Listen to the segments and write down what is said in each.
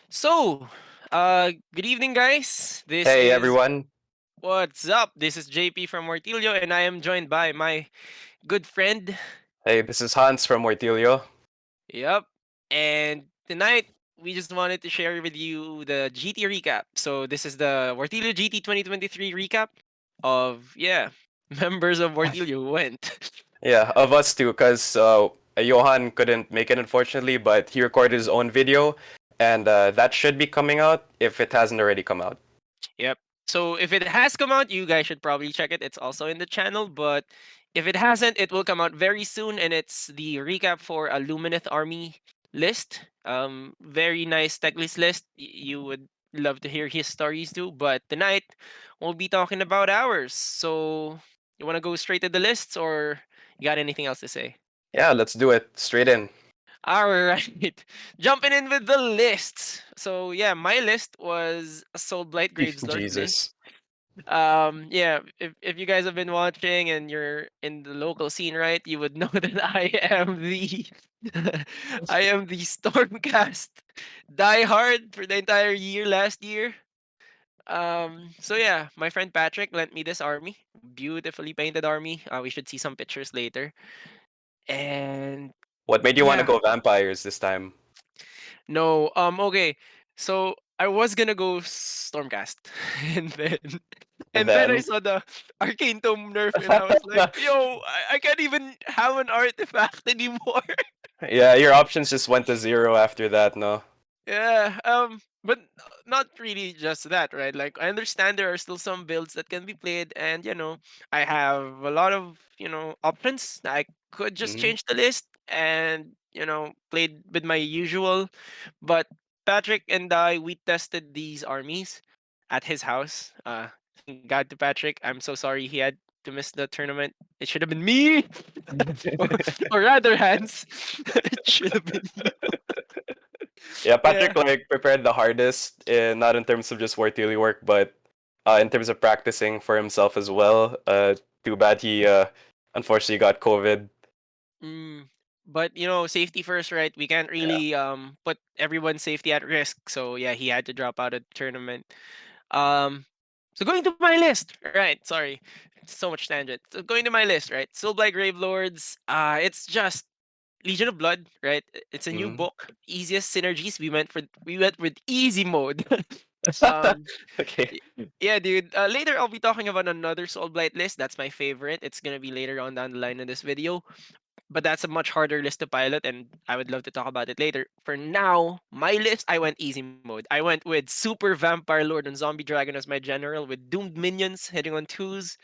So, good evening, guys. This Hey is everyone. What's up. This is JP from Wartilyo, and I am joined by my good friend. Hey, this is Hans from Wartilyo. Yep. And tonight we just wanted to share with you the GT recap. So this is the Wartilyo GT 2023 recap of members of Wartilyo who went. Yeah, of us too, because Johan couldn't make it unfortunately, but he recorded his own video, and that should be coming out if it hasn't already come out. Yep. So if it has come out, you guys should probably check it. It's also in the channel, but if it hasn't, it will come out very soon, and it's the recap for a Lumineth army list. Very nice tech list. You would love to hear his stories too. But tonight we'll be talking about ours. So you want to go straight to the lists, or you got anything else to say? Yeah, let's do it straight in. All right, jumping in with the lists. So yeah, my list was a Soul Blight Graveslord list. Jesus. If you guys have been watching and you're in the local scene, right, you would know that I am the I am the Stormcast diehard for the entire year last year. So yeah, my friend Patrick lent me this army, beautifully painted army. We should see some pictures later. And What made you want to yeah, go vampires this time? no, okay. So I was gonna go Stormcast, and then And I then, saw the Arcane Tome nerf, and I was like, "Yo, I can't even have an artifact anymore." yeah, your options just went to zero after that, no? Yeah, but not really just that, right? Like I understand there are still some builds that can be played, and I have a lot of options. I could just Hmm. change the list and played with my usual, but Patrick and we tested these armies at his house. Thank God to Patrick. I'm so sorry he had to miss the tournament. It should have been me, or, or rather, Hans. It should have been you. Yeah, Yeah. Patrick like prepared the hardest, not in terms of just Wartilly work, but in terms of practicing for himself as well. Too bad he unfortunately got COVID. Mm, but safety first, right? We can't Yeah. really put everyone's safety at risk. So yeah, he had to drop out of the tournament. Um, so going to my list, right? Sorry, so much tangent. So going to my list, right? Soulblight Grave Lords. It's just Legion of Blood, right? It's a new Mm. book. Easiest synergies. We went with easy mode. um, Okay. y- yeah, dude. Later I'll be talking about another Soulblight list. That's my favorite. It's gonna be later on down the line in this video, but that's a much harder list to pilot, and I would love to talk about it later. For now, my list, I went easy mode. I went with Super Vampire Lord and Zombie Dragon as my general, with doomed minions hitting on twos,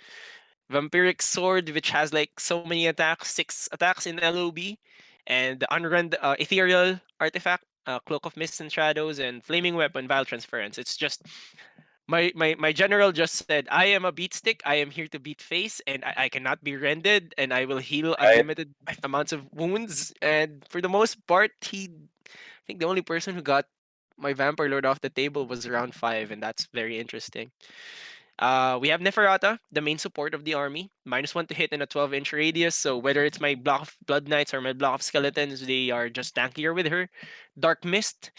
Vampiric Sword, which has like so many attacks, 6 attacks in LOB, and the Ethereal Artifact, Cloak of Mists and Shadows, and Flaming Weapon, Vile Transference. It's just my general just said, I am a beat stick. I am here to beat face, and I cannot be rendered, and I will heal Right. unlimited amounts of wounds. And for the most part, I think the only person who got my Vampire Lord off the table was round 5, and that's very interesting. We have Neferata, the main support of the army. -1 to hit in a 12-inch radius, so whether it's my block of Blood Knights or my block of Skeletons, they are just tankier with her. Dark Mist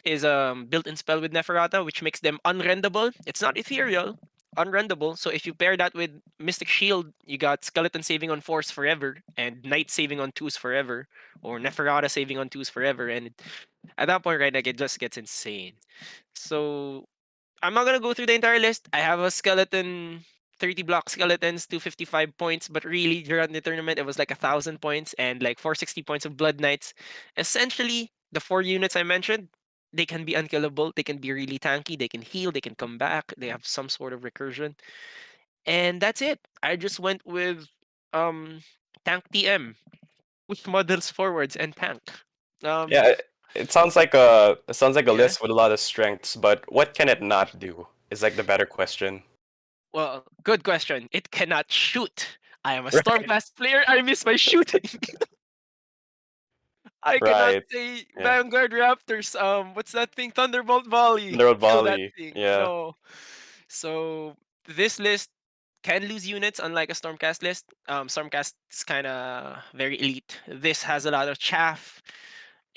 is a built-in spell with Neferata, which makes them unrendable. It's not ethereal, unrendable. So if you pair that with Mystic Shield, you got Skeleton saving on 4s forever, and Knight saving on 2s forever, or Neferata saving on 2s forever, and at that point, right, like it just gets insane. So I'm not gonna go through the entire list. I have a skeleton, 30 block skeletons, 255 points, but really during the tournament it was like 1,000 points and like 460 points of Blood Knights. Essentially, the 4 units I mentioned, they can be unkillable. They can be really tanky. They can heal. They can come back. They have some sort of recursion, and that's it. I just went with um tank TM, which models forwards and tank. Um, Yeah, it sounds like a yeah. list with a lot of strengths, but what can it not do? Is like the better question. Well, good question. It cannot shoot. I am a Right. Stormcast player. I miss my shooting. I cannot Right. say Yeah. Vanguard Raptors. What's that thing? Thunderbolt Volley. Underworld Kill that volley. thing. Yeah. No. So this list can lose units, unlike a Stormcast list. Stormcast is kind of very elite. This has a lot of chaff.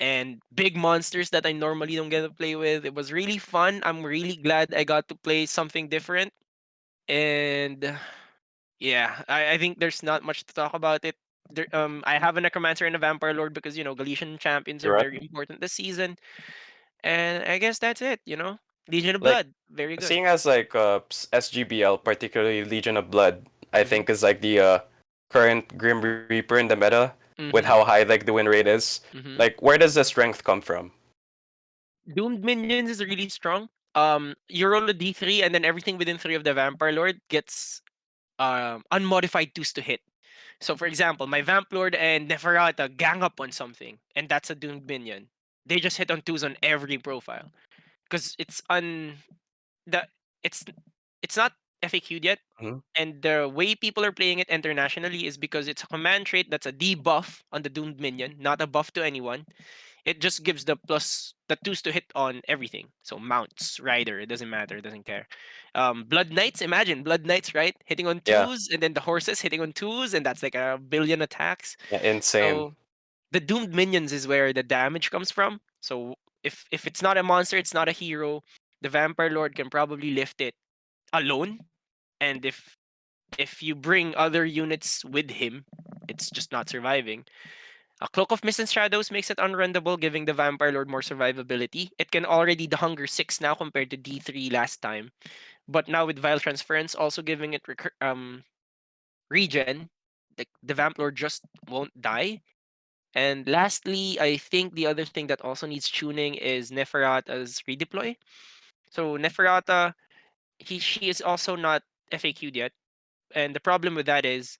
and big monsters that I normally don't get to play with. It was really fun. I'm really glad I got to play something different. And yeah, I think there's not much to talk about it. I have a Necromancer and a Vampire Lord because, Galician champions are You're right. very important this season. And I guess that's it. Legion of Like Blood, very good. seeing as like SGBL, particularly Legion of Blood, I Hmm. think is like the current Grim Reaper in the meta with how Hmm. high like the win rate is. Hmm. Like where does the strength come from? Doomed Minions is really strong. You roll a D3 and then everything within 3 of the Vampire Lord gets unmodified twos to hit. So, for example, my Vamp Lord and Neferata gang up on something, and that's a Doomed Minion. They just hit on twos on every profile because the it's it's not FAQ'd yet, Mhm. and the way people are playing it internationally is because it's a command trait that's a debuff on the Doomed Minion, not a buff to anyone. It just gives the twos to hit on everything. So mounts, rider, it doesn't matter, it doesn't care. Blood Knights, imagine Blood Knights, right? Hitting on Yeah, twos, and then the horses hitting on twos, and that's like a billion attacks. yeah, insane. So the doomed minions is where the damage comes from. So if it's not a monster, it's not a hero. The Vampire Lord can probably lift it alone, and if you bring other units with him, it's just not surviving. A Cloak of Mist and Shadows makes it unrendable, giving the Vampire Lord more survivability. It can already the Hunger 6 now compared to D3 last time. But now with Vile Transference also giving it regen, the Vamp Lord just won't die. And lastly, I think the other thing that also needs tuning is Neferata's redeploy. So Neferata, she is also not FAQ'd yet. And the problem with that is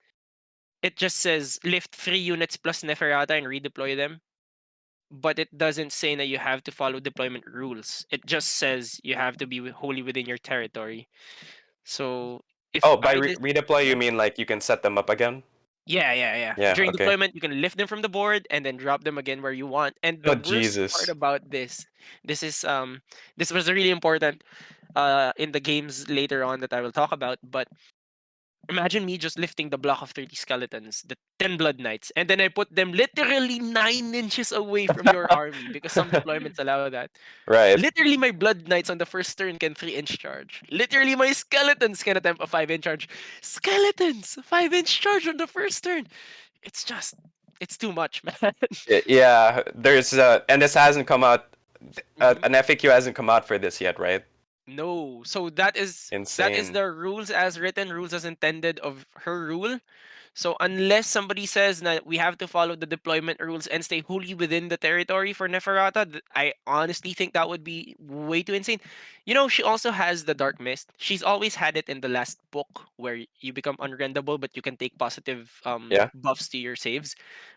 it just says lift 3 units plus Neferata and redeploy them, but it doesn't say that you have to follow deployment rules. It just says you have to be wholly within your territory. So if Oh, by I did, redeploy you yeah, mean like you can set them up again? yeah, yeah, yeah. Yeah, During okay. deployment, you can lift them from the board and then drop them again where you want. And the Oh worst part Jesus. about this is this was really important in the games later on that I will talk about. But imagine me just lifting the block of 30 skeletons, the 10 blood knights, and then I put them literally 9 inches away from your army because some deployments allow that. Right. Literally, my blood knights on the first turn can 3-inch charge. Literally, my skeletons can attempt a 5-inch charge. Skeletons! 5-inch charge on the first turn! It's just, it's too much, man. Yeah, there's and this hasn't come out Mhm. an FAQ hasn't come out for this yet, right? No. So that is Insane. the rules as written, rules as intended of her rule. So unless somebody says that we have to follow the deployment rules and stay wholly within the territory for Neferata, I honestly think that would be way too insane. She also has the Dark Mist. She's always had it in the last book where you become unrendable, but you can take positive Yeah. buffs to your saves.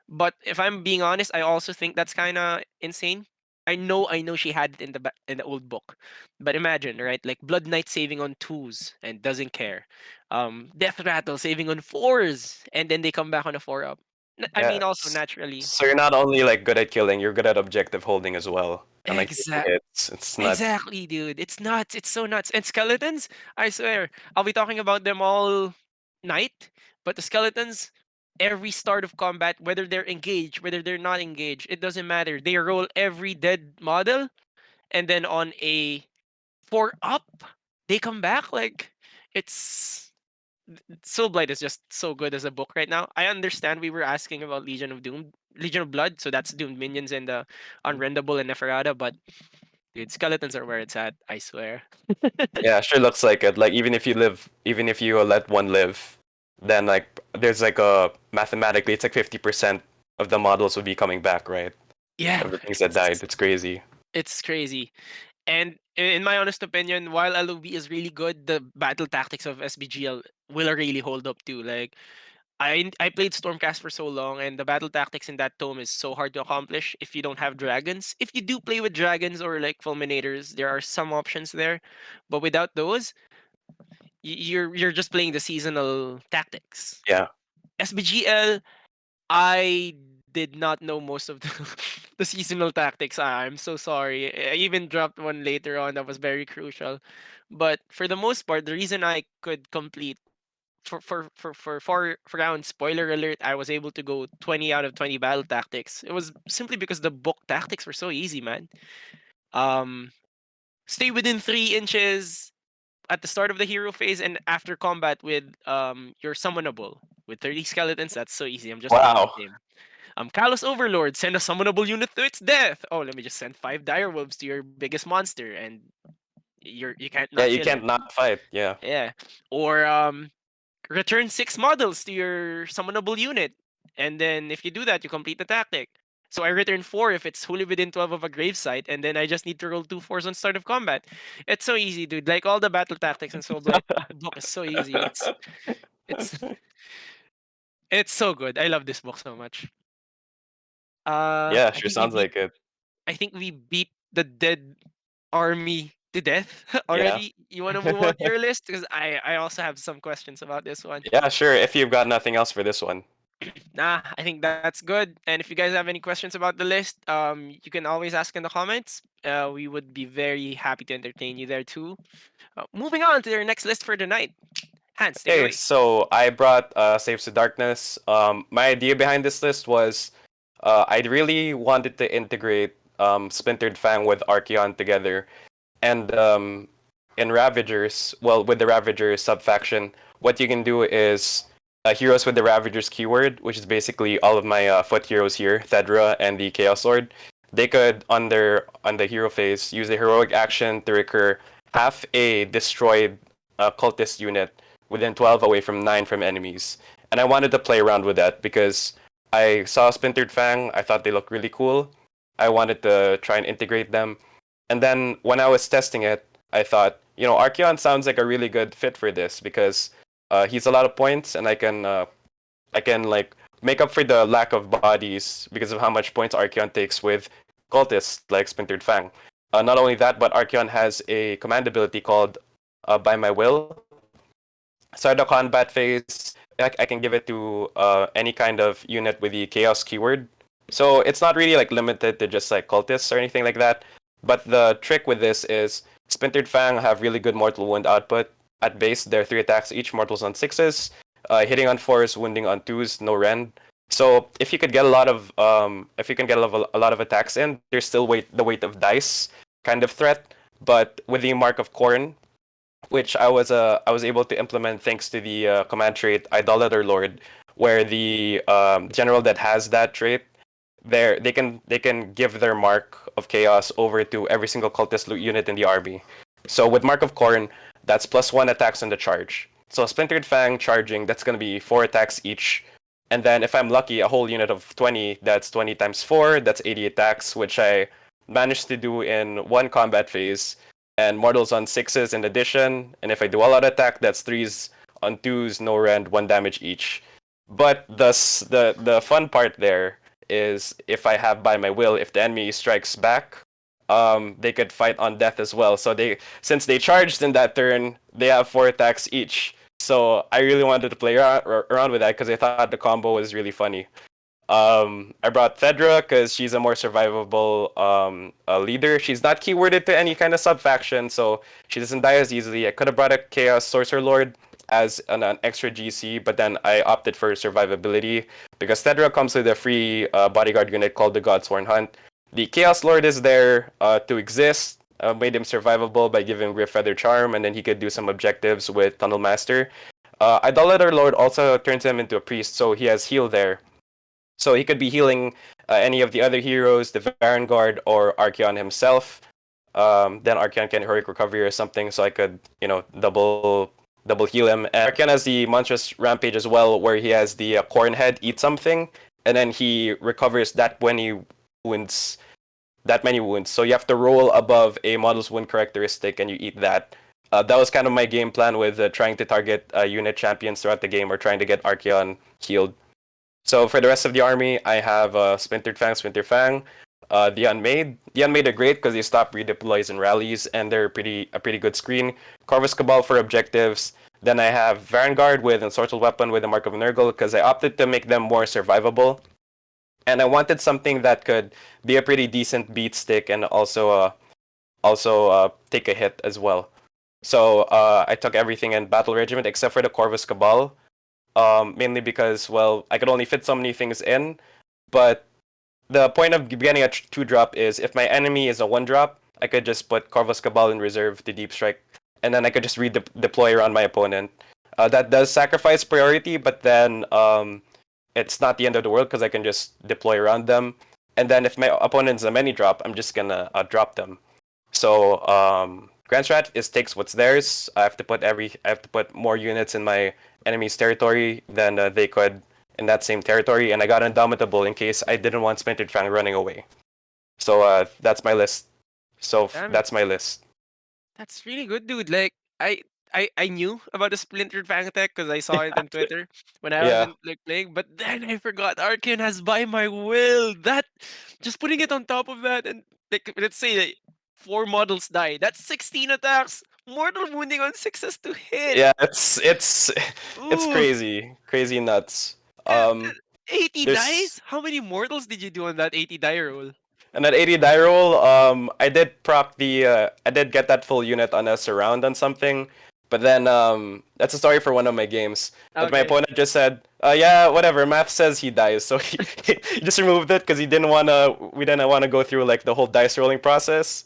But if I'm being honest, I also think that's kind of insane. I know she had it in the old book, but imagine, right? Like Blood Knight saving on twos and doesn't care, Death Rattle saving on fours, and then they come back on a 4 up. I Yeah. mean, also naturally. So you're not only like good at killing, you're good at objective holding as well. And like taking Exact, hits. It's nuts. exactly, dude. It's nuts. It's so nuts. And skeletons, I swear, I'll be talking about them all night. But the skeletons, every start of combat, whether they're engaged, whether they're not engaged, it doesn't matter. They roll every dead model, and then on a 4 up, they come back. Like it's Soul Blight is just so good as a book right now. I understand we were asking about Legion of Blood, so that's Doomed Minions and the Unrendable and Neferata, but dude, skeletons are where it's at, I swear. Yeah, sure looks like it. Like even if you let one live, then like there's like a mathematically it's like 50% of the models will be coming back, right? Yeah, Of the things that died. it's It's crazy. it's crazy. And in my honest opinion, while LOB is really good, the battle tactics of SBGL will really hold up too. Like I played Stormcast for so long, and the battle tactics in that tome is so hard to accomplish if you don't have dragons. If you do play with dragons or like fulminators, there are some options there, but without those, you're just playing the seasonal tactics. Yeah. SBGL, I did not know most of the, the seasonal tactics. I'm so sorry. I even dropped one later on that was very crucial. But for the most part, the reason I could complete for rounds, spoiler alert, I was able to go 20 out of 20 battle tactics. It was simply because the book tactics were so easy, man. Um, Stay within 3 inches at the start of the hero phase and after combat with your summonable. With 30 skeletons, that's so easy. I'm just playing the Wow. game. Callous Overlord, send a summonable unit to its death. Oh, let me just send 5 direwolves to your biggest monster, and you can't Yeah, not you kill it. can't not fight. Yeah. Yeah. Or return 6 models to your summonable unit. And then if you do that, you complete the tactic. So I return 4 if it's wholly within 12 of a gravesite, and then I just need to roll 2 4s on start of combat. It's so easy, dude. Like all the battle tactics in Soul Blight book is so easy. It's it's so good. I love this book so much. Yeah, I sure think we sounds beat like it. the dead army to death Yeah. already. You want to move on to your list because I also have some questions about this one. Yeah, sure. If you've got nothing else for this one. Nah, I think that's good. And if you guys have any questions about the list, you can always ask in the comments. We would be very happy to entertain you there too. Moving on to your next list for the night. Hans, take it Okay, away. so I brought Saves to Darkness. My idea behind this list was I really wanted to integrate Splintered Fang with Archeon together. And in Ravagers, well, with the Ravagers subfaction, what you can do is heroes with the Ravagers keyword, which is basically all of my foot heroes here, Thedra and the Chaos Lord. They could on the hero phase use a heroic action to recur half a destroyed cultist unit within 12 away from 9 from enemies. And I wanted to play around with that because I saw Splintered Fang. I thought they looked really cool. I wanted to try and integrate them. And then when I was testing it, I thought, Archeon sounds like a really good fit for this because he's a lot of points, and I can like make up for the lack of bodies because of how much points Archeon takes with cultists like Splintered Fang. Not only that, but Archeon has a command ability called By My Will. Start the combat phase, I can give it to any kind of unit with the Chaos keyword. So it's not really like limited to just like cultists or anything like that. But the trick with this is Splintered Fang have really good mortal wound output. At base, they're 3 attacks each, mortals on 6s, hitting on 4s, wounding on 2s, no rend. So if you could get a lot of if you can get a lot of attacks in, there's still the weight of dice kind of threat. But with the Mark of Corn, which I was able to implement thanks to the command trait Idolater Lord, where the general that has that trait, they can give their Mark of Chaos over to every single cultist unit in the army. So with Mark of Corn, that's +1 attacks on the charge. So Splintered Fang charging, that's gonna be 4 attacks each. And then if I'm lucky, a whole unit of 20, that's 20 times 4, that's 80 attacks, which I managed to do in one combat phase, and mortals on 6s in addition. And if I do all out attack, that's 3s on 2s, no rend, 1 damage each. But the fun part there is if I have By My Will, if the enemy strikes back, they could fight on death as well. So since they charged in that turn, they have 4 attacks each. So I really wanted to play around with that because I thought the combo was really funny. I brought Thedra because she's a more survivable leader. She's not keyworded to any kind of sub-faction, so she doesn't die as easily. I could have brought a Chaos Sorcerer Lord as an extra GC, but then I opted for survivability because Thedra comes with a free bodyguard unit called the Godsworn Hunt. The Chaos Lord is there to exist. Made him survivable by giving him Griff Feather Charm, and then he could do some objectives with Tunnel Master. Idolater Lord also turns him into a priest, so he has heal there. So he could be healing any of the other heroes, the Vanguard or Archeon himself. Then Archeon can heroic recovery or something, so I could, double heal him. And Archeon has the monstrous rampage as well, where he has the corn head eat something, and then he recovers wounds, that many wounds. So you have to roll above a model's wound characteristic, and you eat that. That was kind of my game plan with trying to target unit champions throughout the game or trying to get Archeon healed. So for the rest of the army, I have Splinter Fang, the Unmade. The Unmade are great because they stop redeploys and rallies, and they're a pretty good screen. Corvus Cabal for objectives. Then I have Vanguard with Ensorcelled Weapon with the Mark of Nurgle because I opted to make them more survivable. And I wanted something that could be a pretty decent beat stick and also take a hit as well. So I took everything in Battle Regiment except for the Corvus Cabal, mainly because, well, I could only fit so many things in. But the point of getting a 2-drop is if my enemy is a 1-drop, I could just put Corvus Cabal in reserve to deep strike, and then I could just redeploy around my opponent. That does sacrifice priority, but then it's not the end of the world because I can just deploy around them. And then if my opponent's a many drop, I'm just gonna drop them. So Grand Strat is takes what's theirs. I have to put more units in my enemy's territory than they could in that same territory, and I got Indomitable in case I didn't want Splintered Fang running away. So that's my list. So Damn, that's my list. that's really good, dude. Like I knew about the Splintered Fang tech because I saw it on Twitter when I Yeah, wasn't like playing, but then I forgot Arcane has By My Will. That just putting it on top of that and like let's say like, 4 models die. That's 16 attacks. Mortal wounding on sixes to hit. yeah. It's it's Ooh. crazy, crazy nuts. uh, Um, 80 there's dice? How many mortals did you do on that 80 die roll? And at 80 die roll, I did proc I did get that full unit on a surround on something, but then that's a story for one of my games. But my Okay. opponent just said, yeah, whatever. Math says he dies, so he just removed it because we didn't wanna go through like the whole dice rolling process.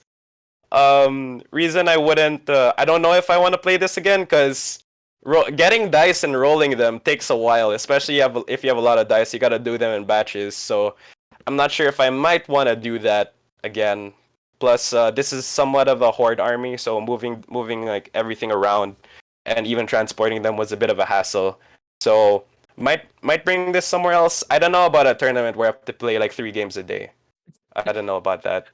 Reason I wouldn't, I don't know if I want to play this again because getting dice and rolling them takes a while, especially if you have a lot of dice. You gotta do them in batches, so. I'm not sure if I might want to do that again. Plus, this is somewhat of a horde army, so moving like everything around and even transporting them was a bit of a hassle. So might bring this somewhere else. I don't know about a tournament where I have to play like 3 games a day. I don't know about that.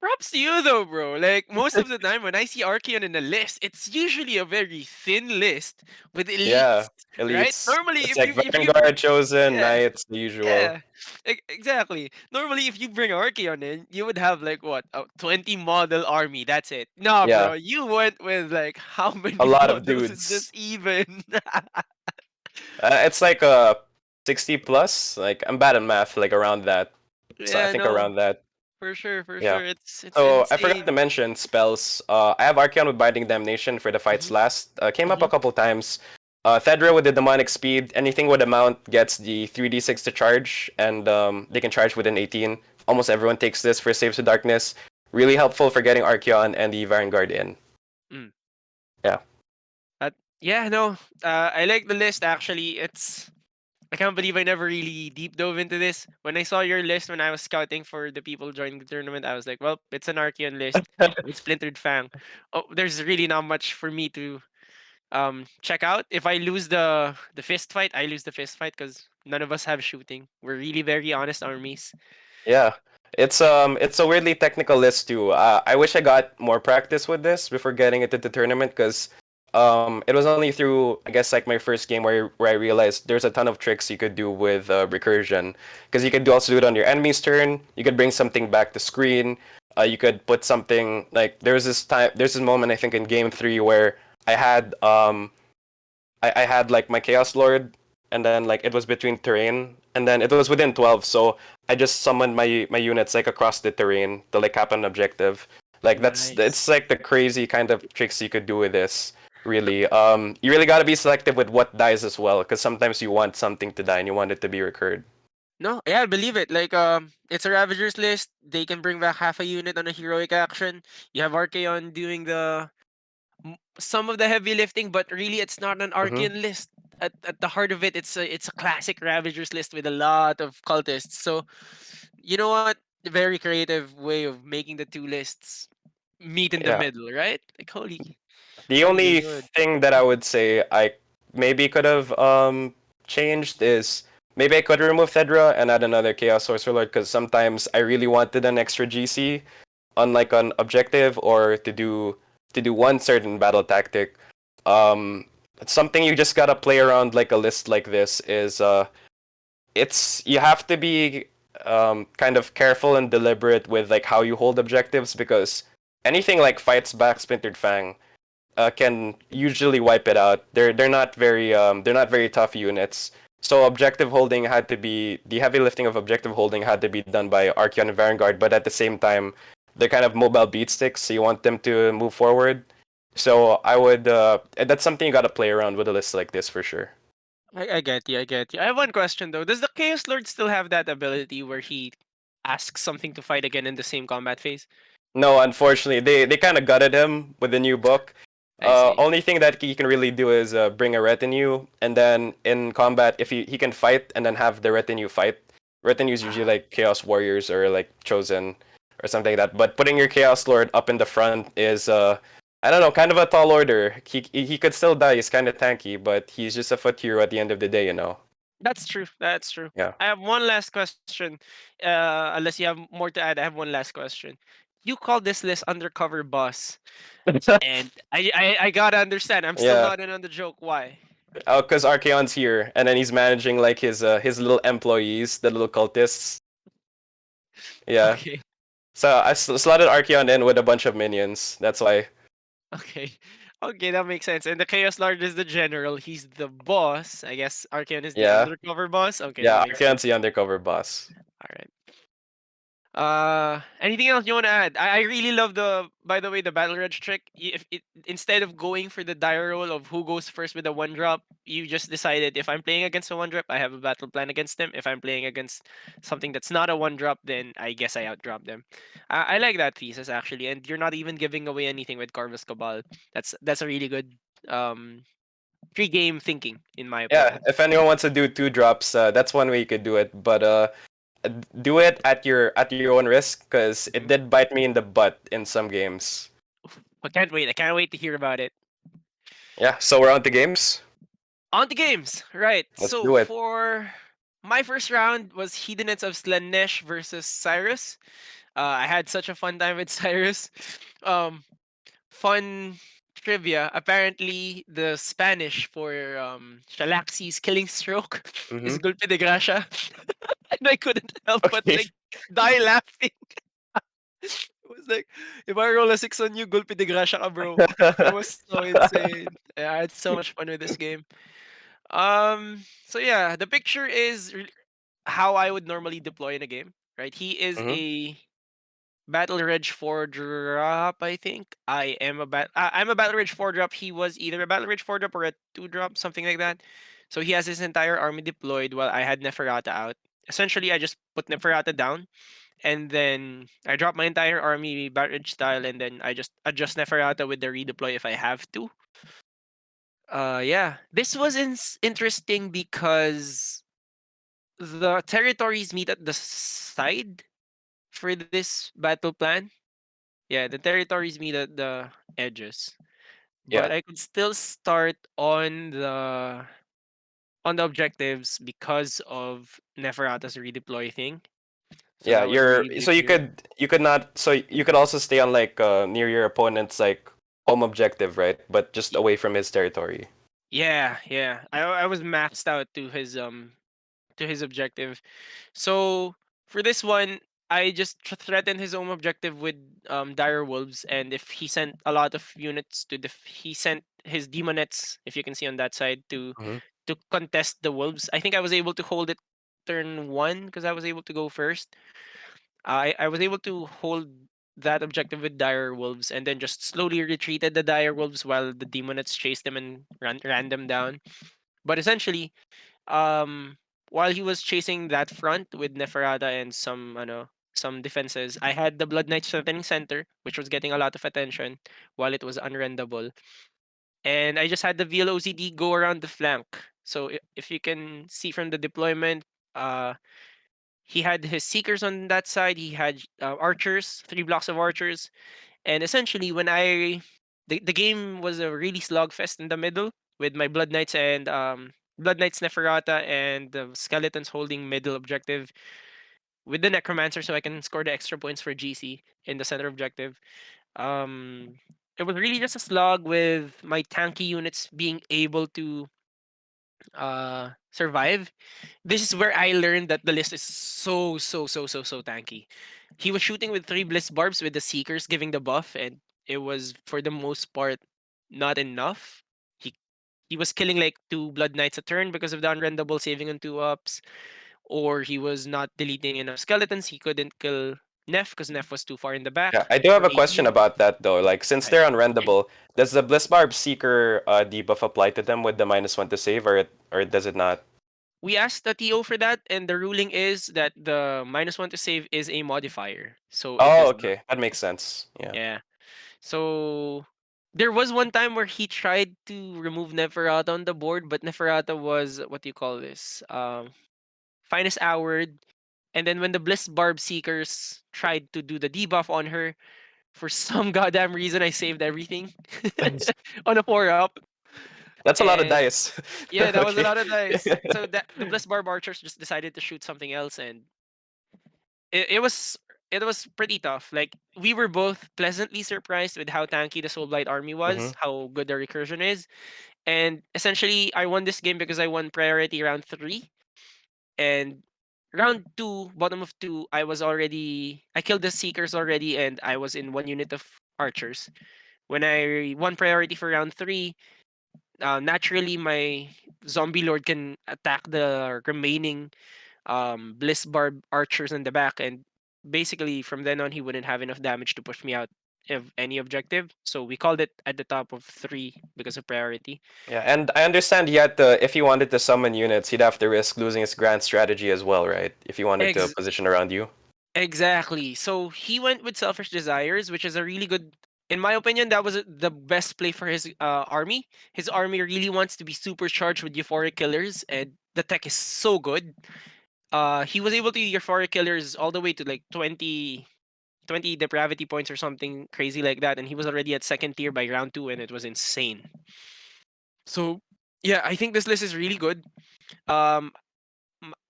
Props to you though, bro. Like most of the time when I see Archeon in a list, it's usually a very thin list with Yeah, elites, right? elites. Normally, It's if like you Vanguard, Chosen, yeah Knights, the usual. yeah exactly. Normally, if you bring Archeon in, you would have like what a 20 model army. That's it. Nah, Yeah, bro, you went with like how a many lot of models is this dudes. even? It's like 60 plus. Like I'm bad at math, like around that. So I Yeah, think no, around that. for sure, for Yeah. sure. It's So I forgot to insane. mention spells. I have Archeon with Binding Damnation for the fights Hmm. last. Came up Hmm. a couple times. Thedra with the Demonic Speed. Anything with a mount gets the 3d6 to charge, and they can charge within 18. Almost everyone takes this for Saves to Darkness. Really helpful for getting Archeon and the Vanguard in. Mm. Yeah. Yeah, no, I like the list actually. I can't believe I never really deep dove into this. When I saw your list when I was scouting for the people joining the tournament, I was like, well, it's an Archeon list with Splintered Fang. Oh, there's really not much for me to check out. If I lose the fist fight, I lose the fist fight because none of us have shooting. We're really very honest armies. Yeah, it's a weirdly technical list too. I wish I got more practice with this before getting into the tournament because it was only through I guess like my first game where I realized there's a ton of tricks you could do with recursion because you could also do it on your enemy's turn. You could bring something back to screen. You could put something like there's this moment I think in game 3 where I had I had like my Chaos Lord, and then like it was between terrain, and then it was within 12. So I just summoned my units like across the terrain to like cap an objective. Like that's Nice. it's like the crazy kind of tricks you could do with this. Really, you really gotta be selective with what dies as well, because sometimes you want something to die and you want it to be recurred. No, yeah, I believe it. Like, it's a Ravagers list. They can bring back half a unit on a heroic action. You have Archeon doing some of the heavy lifting, but really it's not an Mm-hmm. Archean list. At the heart of it, it's a classic Ravagers list with a lot of cultists. So, you know what? Very creative way of making the two lists meet in the Yeah. middle, right? Like, The holy only good. thing that I would say I maybe could have changed is maybe I could remove Thedra and add another Chaos Sorcerer Lord because sometimes I really wanted an extra GC on like an objective or to do one certain battle tactic. It's something you just gotta play around like a list like this is it's you have to be kind of careful and deliberate with like how you hold objectives because anything like fights back Splintered Fang can usually wipe it out. They're not very tough units. So objective holding had to be the heavy lifting of objective holding had to be done by Archeon and Vanguard, but at the same time, they're kind of mobile beat sticks, so you want them to move forward. So I would and that's something you got to play around with a list like this for sure. I get you. I get you. I have one question though. Does the Chaos Lord still have that ability where he asks something to fight again in the same combat phase? No, unfortunately, they kind of gutted him with the new book. I see. Only thing that he can really do is bring a retinue, and then in combat, if he can fight and then have the retinue fight. Retinue is usually Ah, like Chaos Warriors or like Chosen or something like that. But putting your Chaos Lord up in the front is I don't know, kind of a tall order. He could still die. He's kind of tanky, but he's just a foot hero at the end of the day, you know. that's true. That's true. Yeah. I have one last question. Unless you have more to add, I have one last question. You call this list undercover boss, and I gotta understand. I'm still Yeah. not in on the joke. Why? Oh, cause Archeon's here, and then he's managing like his little employees, the little cultists. Yeah. Okay. So I slotted Archeon in with a bunch of minions. That's why. Okay. Okay, that makes sense. And the Chaos Lord is the general. He's the boss. I guess Archeon is the Yeah. undercover boss. Okay, that Yeah, makes Archeon's sense. the undercover boss. All right. Anything else you want to add? I really love the, by the way, the battle reg trick. If it, instead of going for the dire roll of who goes first with a one drop, you just decided if I'm playing against a one drop, I have a battle plan against them. If I'm playing against something that's not a one drop, then I guess I outdrop them. I like that thesis actually, and you're not even giving away anything with Corvus Cabal. That's a really good um pre-game thinking, in my Yeah, opinion. if anyone wants to do two drops, that's one way you could do it. But do it at your own risk, because it Mhm. did bite me in the butt in some games. I can't wait. I can't wait to hear about it. Yeah, so we're on to games. On to games, right? Let's So do it. for my first round was Hedonists of Slanesh versus Cyrus. I had such a fun time with Cyrus. Um, fun trivia. Apparently, the Spanish for Shalaxi's killing stroke is Mm-hmm. Golpe de Gracia, and I couldn't help but Okay. like die laughing. It was like, if I roll a six on you, Golpe de Gracia ka, bro. That was so insane. Yeah, I had so much fun with this game. So yeah, the picture is how I would normally deploy in a game, right? He is Mm-hmm. a Battle Reg 4 drop, I think. I'm a Battle Reg 4 drop. He was either a Battle Reg 4 drop or a 2 drop, something like that. So he has his entire army deployed while I had Neferata out. Essentially, I just put Neferata down and then I drop my entire army Battle Reg style and then I just adjust Neferata with the redeploy if I have to. Yeah. This was interesting because the territories meet at the side for this battle plan. Yeah, the territories meet at the edges. Yeah. But I could still start on the objectives because of Neferata's redeploy thing. So Yeah, that was you're really so big here. you could not so you could also stay on like near your opponent's like home objective, right? But just Y- away from his territory. Yeah, yeah. I was maxed out to his objective. So for this one, I just threatened his own objective with dire wolves, and if he sent a lot of units to he sent his demonettes, if you can see on that side, Mm-hmm. to contest the wolves. I think I was able to hold it turn one because I was able to go first. I was able to hold that objective with dire wolves, and then just slowly retreated the dire wolves while the demonettes chased them and ran them down. But essentially, um while he was chasing that front with Neferata and some defenses, I had the Blood Knight Strengthening Center, which was getting a lot of attention while it was unrendable. And I just had the VLOCD go around the flank. So if you can see from the deployment, uh he had his seekers on that side, he had archers, three blocks of archers, and essentially when the game was a really slogfest in the middle with my Blood Knights and Blood Knights Neferata and the skeletons holding middle objective with the Necromancer so I can score the extra points for GC in the center objective. Um it was really just a slog with my tanky units being able to survive. This is where I learned that the list is so tanky. He was shooting with three bliss barbs with the seekers giving the buff, and it was for the most part not enough. He he was killing like two blood knights a turn because of the unrendable saving on two ups, or he was not deleting enough skeletons. He couldn't kill Neff because Neff was too far in the back Yeah, I do for have a question AD. about that though. Like, since Right. they're unrendable, does the Blitzbarb Seeker debuff apply to them with the -1 to save, or does it not? We asked the TO for that, and the ruling is that the -1 to save is a modifier, so it Oh, does not. okay, that makes sense. Yeah. Yeah. So there was one time where he tried to remove Neferata on the board, but Neferata was what do you call this? Finest houred. And then when the Bliss Barb Seekers tried to do the debuff on her, for some goddamn reason I saved everything on a 4-up. That's a lot of And dice. yeah, that was a Okay. lot of dice. So that the Bliss Barb Archers just decided to shoot something else, and it was pretty tough. Like we were both pleasantly surprised with how tanky the Soulblight army Hmm. was, how good the recursion is, and essentially I won this game because I won priority round three, and round two, bottom of two, I killed the Seekers already, and I was in 1 unit of archers. When I won priority for round three, naturally my zombie lord can attack the remaining Bliss Barb archers in the back, and basically from then on he wouldn't have enough damage to push me out of any objective. So we called it at the top of three because of priority. Yeah, and I understand he had to, if he wanted to summon units, he'd have to risk losing his grand strategy as well, right? If he wanted to Ex- position around you. exactly. So he went with Selfish Desires, which is a really good. In my opinion, that was the best play for his army. His army really wants to be supercharged with euphoric killers, and the tech is so good. He was able to euphoric killers all the way to like 20 depravity points or something crazy like that, and he was already at second tier by round two, and it was insane. So yeah, I think this list is really good. um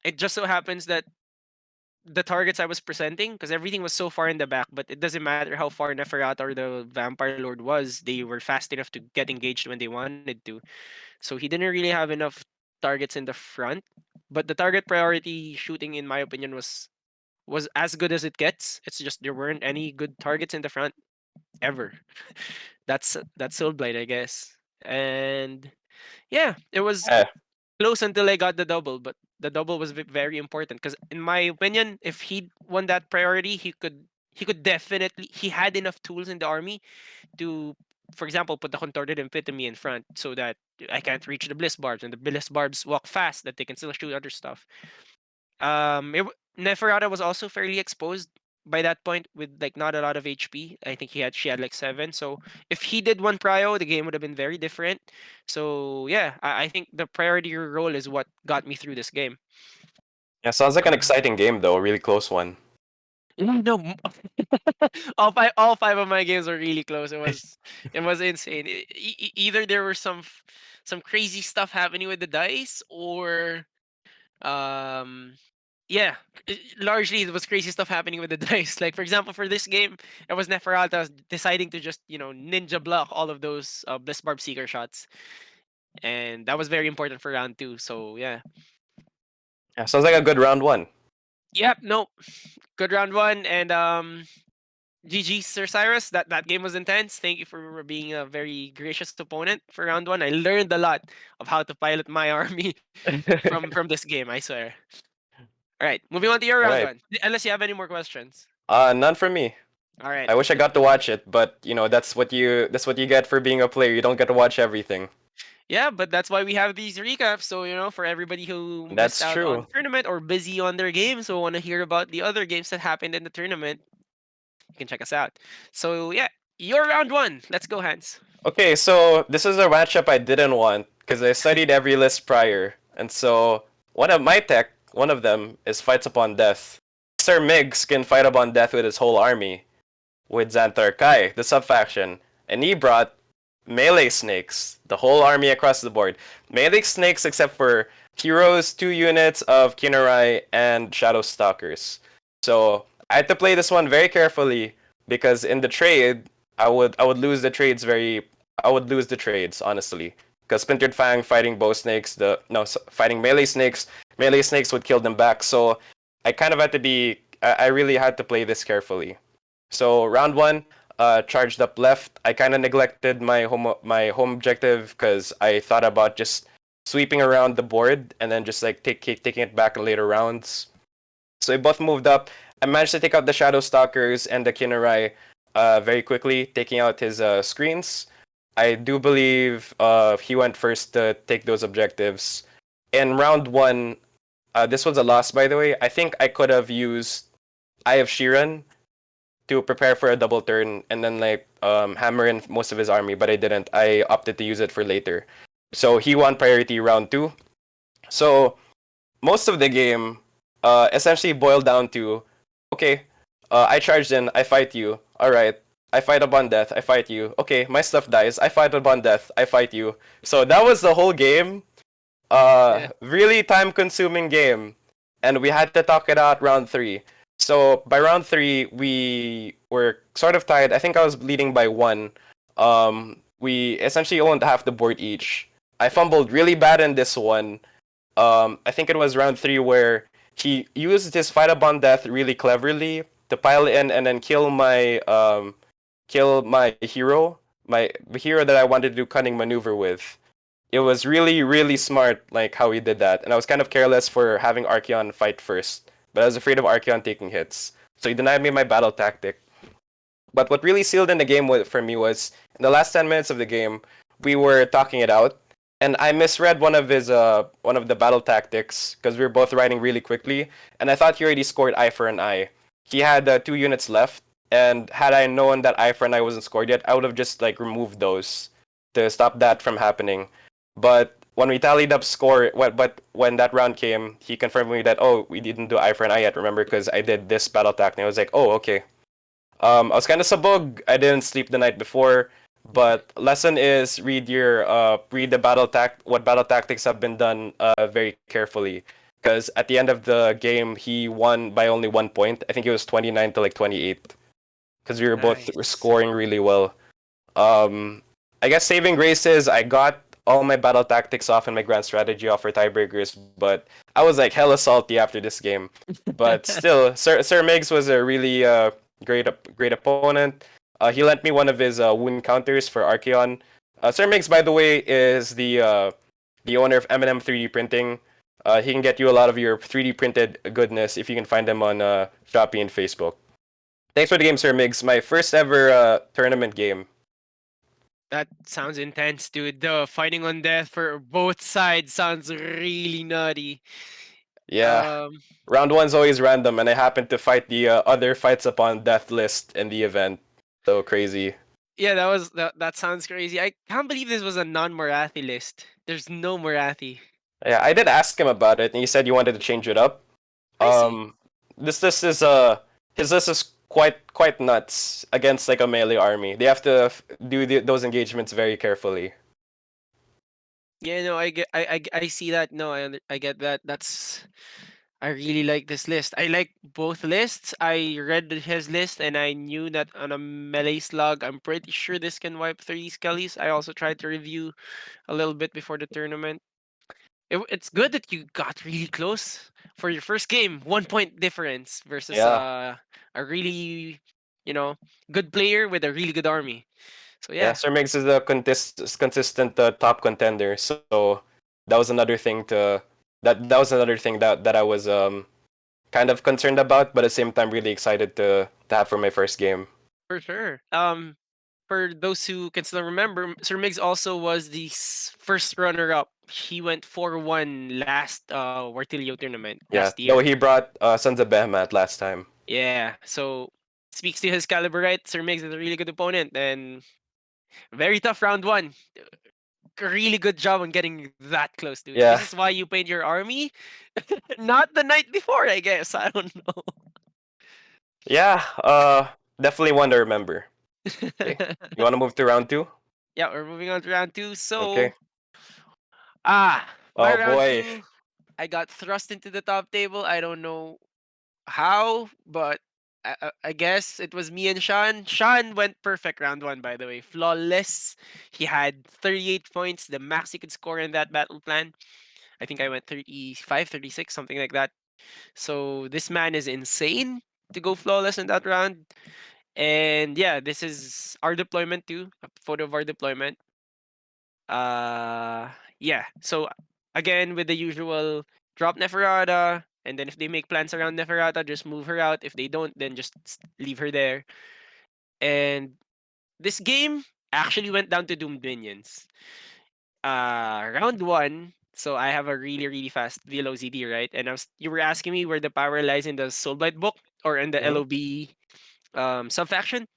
it just so happens that the targets I was presenting, because everything was so far in the back, but it doesn't matter how far Neferata or the Vampire Lord was, they were fast enough to get engaged when they wanted to. So he didn't really have enough targets in the front, but the target priority shooting in my opinion was as good as it gets. It's just there weren't any good targets in the front ever. That's Soul Blight, I guess. And yeah, it was Yeah. close until I got the double, but the double was very important because, in my opinion, if he won that priority, he could definitely he had enough tools in the army to, for example, put the contorted epitome in front so that I can't reach the bliss barbs, and the bliss barbs walk fast that they can still shoot other stuff. Neferata was also fairly exposed by that point with like not a lot of HP. I think she had like seven. So if he did one prio, the game would have been very different. So yeah, I think the priority role is what got me through this game. Yeah, sounds like an Uh, exciting game though, a really close one. yeah, no, all five of my games were really close. It was insane. Either there were some crazy stuff happening with the dice, or um yeah, largely it was crazy stuff happening with the dice. Like for example, for this game, it was Neferata deciding to just ninja block all of those Bliss Barb Seeker shots, and that was very important for round two. So yeah, Yeah, sounds like a good round one. yep, no, good round one, and GG Sir Cyrus. That game was intense. Thank you for being a very gracious opponent for round one. I learned a lot of how to pilot my army from this game. I swear. All right, moving on to your All round right. one. Unless you have any more questions. None from me. All right. I wish I got to watch it, but that's what you get for being a player. You don't get to watch everything. Yeah, but that's why we have these recaps. So, for everybody who missed That's out on true. the tournament or busy on their games, so want to hear about the other games that happened in the tournament, you can check us out. So, yeah, your round one. Let's go, Hans. Okay, so this is a matchup I didn't want because I studied every list prior, and so one of them is fights upon death. Sir Migs can fight upon death with his whole army, with Xanthar Kai, the sub-faction, and he brought melee snakes, the whole army across the board. Melee snakes except for heroes, 2 units of Kinerai, and Shadow Stalkers. So I had to play this one very carefully because in the trade, I would lose the trades I would lose the trades honestly. Because Splintered Fang fighting bow snakes, fighting melee snakes would kill them back. So I kind of had to be, I really had to play this carefully. So round one, charged up left. I kind of neglected my home objective because I thought about just sweeping around the board and then just like taking it back in later rounds. So we both moved up. I managed to take out the Shadow Stalkers and the Kinerai very quickly, taking out his screens. I do believe he went first to take those objectives. In round one, this was a loss, by the way. I think I could have used Eye of Sheeran to prepare for a double turn and then like hammer in most of his army, but I didn't. I opted to use it for later. So he won priority round two. So most of the game essentially boiled down to okay, I charged in, I fight you. Alright. I fight upon death, I fight you. Okay, my stuff dies, I fight upon death, I fight you. So that was the whole game. Yeah. Really time consuming game. And we had to talk it out round three. So by round three, we were sort of tied. I think I was leading by one. We essentially owned half the board each. I fumbled really bad in this one. I think it was round three where he used his fight upon death really cleverly to pile in and then kill my hero, the hero that I wanted to do cunning maneuver with. It was really really smart like how he did that, and I was kind of careless for having Archeon fight first, but I was afraid of Archeon taking hits, so he denied me my battle tactic. But what really sealed in the game for me was in the last 10 minutes of the game, we were talking it out, and I misread one of the battle tactics because we were both riding really quickly, and I thought he already scored eye for an eye. He had 2 units left, and had I known that eye for an eye wasn't scored yet, I would have just like removed those to stop that from happening. But when we tallied up score, but when that round came, he confirmed with me that oh we didn't do eye for an eye yet. Remember because I did this battle tactic. And I was like oh okay. I was kind of sabog. I didn't sleep the night before, but lesson is read the what battle tactics have been done very carefully. Because at the end of the game, he won by only 1 point. I think it was 29 to like 28. Because we were both Nice. scoring really well. Um, I guess saving grace is I got all my battle tactics off and my grand strategy off for tiebreakers, but I was like hella salty after this game. But still, Sir Miggs was a really great opponent. He lent me one of his wound counters for Archeon. Sir Miggs, by the way, is the owner of M&M 3D printing. He can get you a lot of your 3D printed goodness if you can find him on Shopee and Facebook. Thanks for the game, Sir Miggs. My first ever tournament game. That sounds intense, dude. The fighting on death for both sides sounds really nutty. Yeah, Um, round one's always random, and I happened to fight the other fights upon death list in the event. So crazy. yeah, that sounds crazy. I can't believe this was a non-Morathi list. There's no Morathi. Yeah, I did ask him about it, and he said he wanted to change it up. I see. Um, this list is his list is quite nuts against like a melee army. They have to do those engagements very carefully. Yeah, no, I see that. No, I get that. I really like this list. I like both lists. I read his list and I knew that on a melee slug, I'm pretty sure this can wipe 3 skellies. I also tried to review a little bit before the tournament. It's good that you got really close for your first game. 1 point difference versus Yeah, a really, you know, good player with a really good army. So yeah. yeah, Sir Mix is a consistent top contender, so that was another thing that was another thing that I was kind of concerned about, but at the same time really excited to have for my first game. for sure. For those who can still remember, Sir Miggs also was the first runner-up. He went 4-1 last Wartilyo tournament last Yeah, year. though he brought Sons of Behemoth last time. Yeah, so speaks to his caliber, right? Sir Miggs is a really good opponent and very tough round one. Really good job on getting that close, dude. This Yeah, is why you paid your army, not the night before, I guess. I don't yeah. Definitely one to remember. Okay, know. you want to move to round two? Yeah, we're moving on to round two. Okay. So, my Oh round boy. two, I got thrust into the top table. I don't know how, but I guess it was me and Sean. Sean went perfect round one, by the way. Flawless. He had 38 points, the max he could score in that battle plan. I think I went 35, 36, something like that. So this man is insane to go flawless in that round. And yeah, this is our deployment too. A photo of our deployment. Uh yeah. So again with the usual drop Neferata, And then if they make plans around Neferata, just move her out. If they don't, then just leave her there. And this game actually went down to doomed minions. Round one. So I have a really really fast VLOZD, right? And you were asking me where the power lies in the Soulblight book or in the Hmm. LOB subfaction.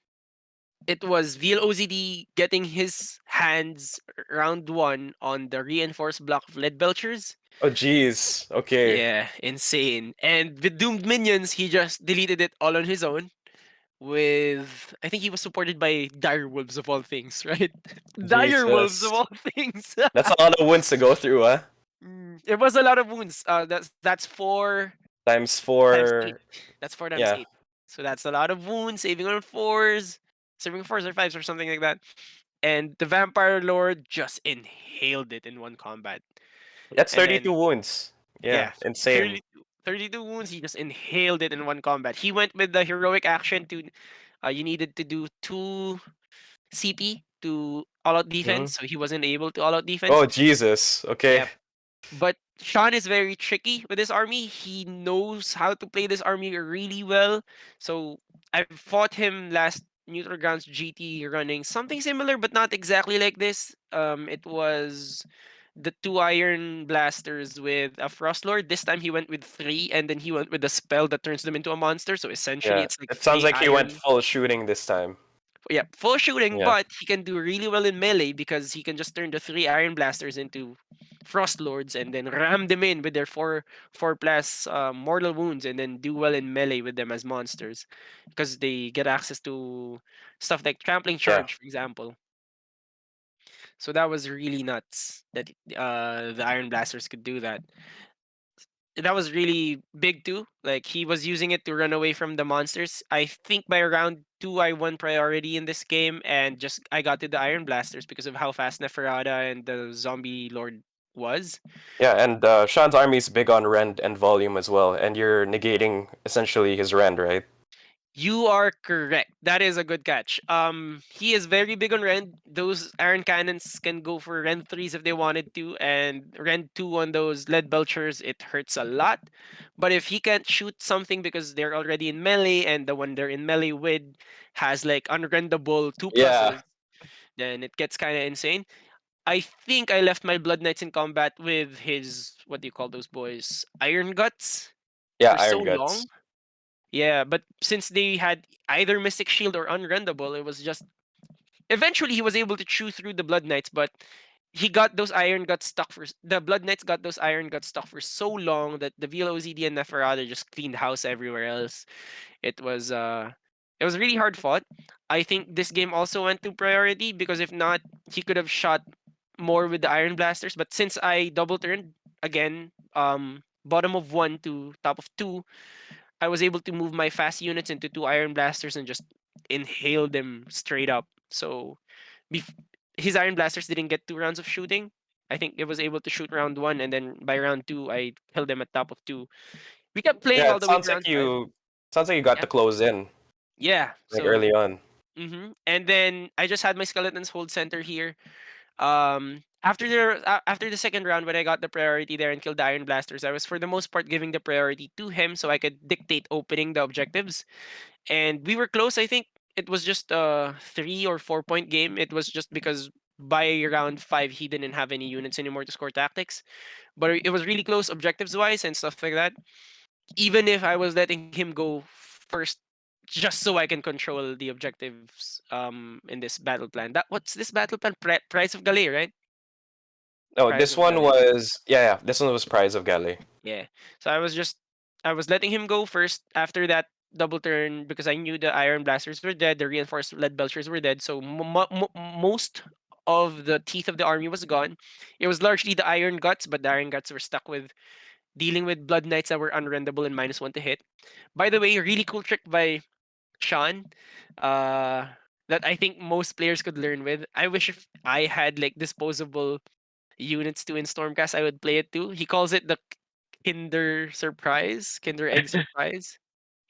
It was VLOZD getting his hands round one on the reinforced block of lead belchers. Oh, jeez. Okay. Yeah, insane. And with doomed minions, he just deleted it all on his own. With I think he was supported by dire wolves of all things, right? Dire wolves of Jesus. all things. That's a lot of wins to go through, huh? It was a lot of wounds. That's four Times times eight. 4. That's four times Yeah. eight. So that's a lot of wounds, saving on fours, saving fours or fives or something like that. And the vampire lord just inhaled it in one combat. That's And 32 then wounds. Yeah, yeah, insane. 32 wounds. He just inhaled it in one combat. He went with the heroic action to. You needed to do two CP to all out Hmm. defense, so he wasn't able to all out defense. Oh, Jesus. Okay. Yeah, but Sean is very tricky with his army. He knows how to play this army really well. So I fought him last Neutral Grounds GT running something similar, but not exactly like this. It was the two Iron Blasters with a Frost Lord. This time he went with three, and then he went with a spell that turns them into a monster. So essentially, Yeah. it's like It sounds three like he went Iron. full shooting this time. Yeah, full shooting, Yeah. but he can do really well in melee because he can just turn the three Iron Blasters into Frost Lords and then ram them in with their four plus mortal wounds and then do well in melee with them as monsters because they get access to stuff like trampling Yeah. charge, for example. So that was really nuts that the Iron Blasters could do that. That was really big too. Like he was using it to run away from the monsters. I think by round two I won priority in this game and just I got to the Iron Blasters because of how fast Neferata and the Zombie Lord was. Yeah, and Sean's army is big on rend and volume as well, and you're negating essentially his rend, right? You are correct. That is a good catch. He is very big on Rend. Those Iron Cannons can go for Rend 3s if they wanted to, and Rend 2 on those Lead Belchers, it hurts a lot. But if he can't shoot something because they're already in melee, and the one they're in melee with has like unrendable 2 Yeah. pluses, then it gets kind of insane. I think I left my Blood Knights in combat with his, what do you call those boys? Iron Guts Yeah, for so Iron Guts. long. Yeah, but since they had either Mystic Shield or Unrendable, it was just eventually he was able to chew through the Blood Knights, but he got those Iron Guts stuck for the Blood Knights got those Iron Guts stuck for so long that the VLOZD and Neferata just cleaned house everywhere else. It was it was really hard fought. I think this game also went to priority because if not, he could have shot more with the Iron Blasters. But since I double turned again, bottom of one to top of two, I was able to move my fast units into two Iron Blasters and just inhale them straight up. So bef- his Iron Blasters didn't get 2 rounds of shooting. I think it was able to shoot round one, and then by round two, I killed them at top of two. We kept playing Yeah, all it the way to round five. sounds like you got Yeah. the close in Yeah. like So, early on. and then I just had my skeletons hold center here. After the second round, when I got the priority there and killed the Iron Blasters, I was for the most part giving the priority to him so I could dictate opening the objectives. And we were close. I think it was just a 3 or 4 point game. It was just because by round five he didn't have any units anymore to score tactics. But it was really close objectives wise and stuff like that. Even if I was letting him go first, just so I can control the objectives in this battle plan. That what's this battle plan? Price of Galay, right? No, Price this of one Galay. was yeah, this one was Prize of Galley. Yeah. So I was letting him go first after that double turn because I knew the Iron Blasters were dead, the reinforced Lead Belchers were dead. So most of the teeth of the army was gone. It was largely the Iron Guts, but the Iron Guts were stuck with dealing with Blood Knights that were unrendable and -1 to hit. By the way, really cool trick by Sean, uh, that I think most players could learn with. I wish if I had like disposable units to in Stormcast, I would play it too. He calls it the Kinder Surprise, Kinder Egg Surprise,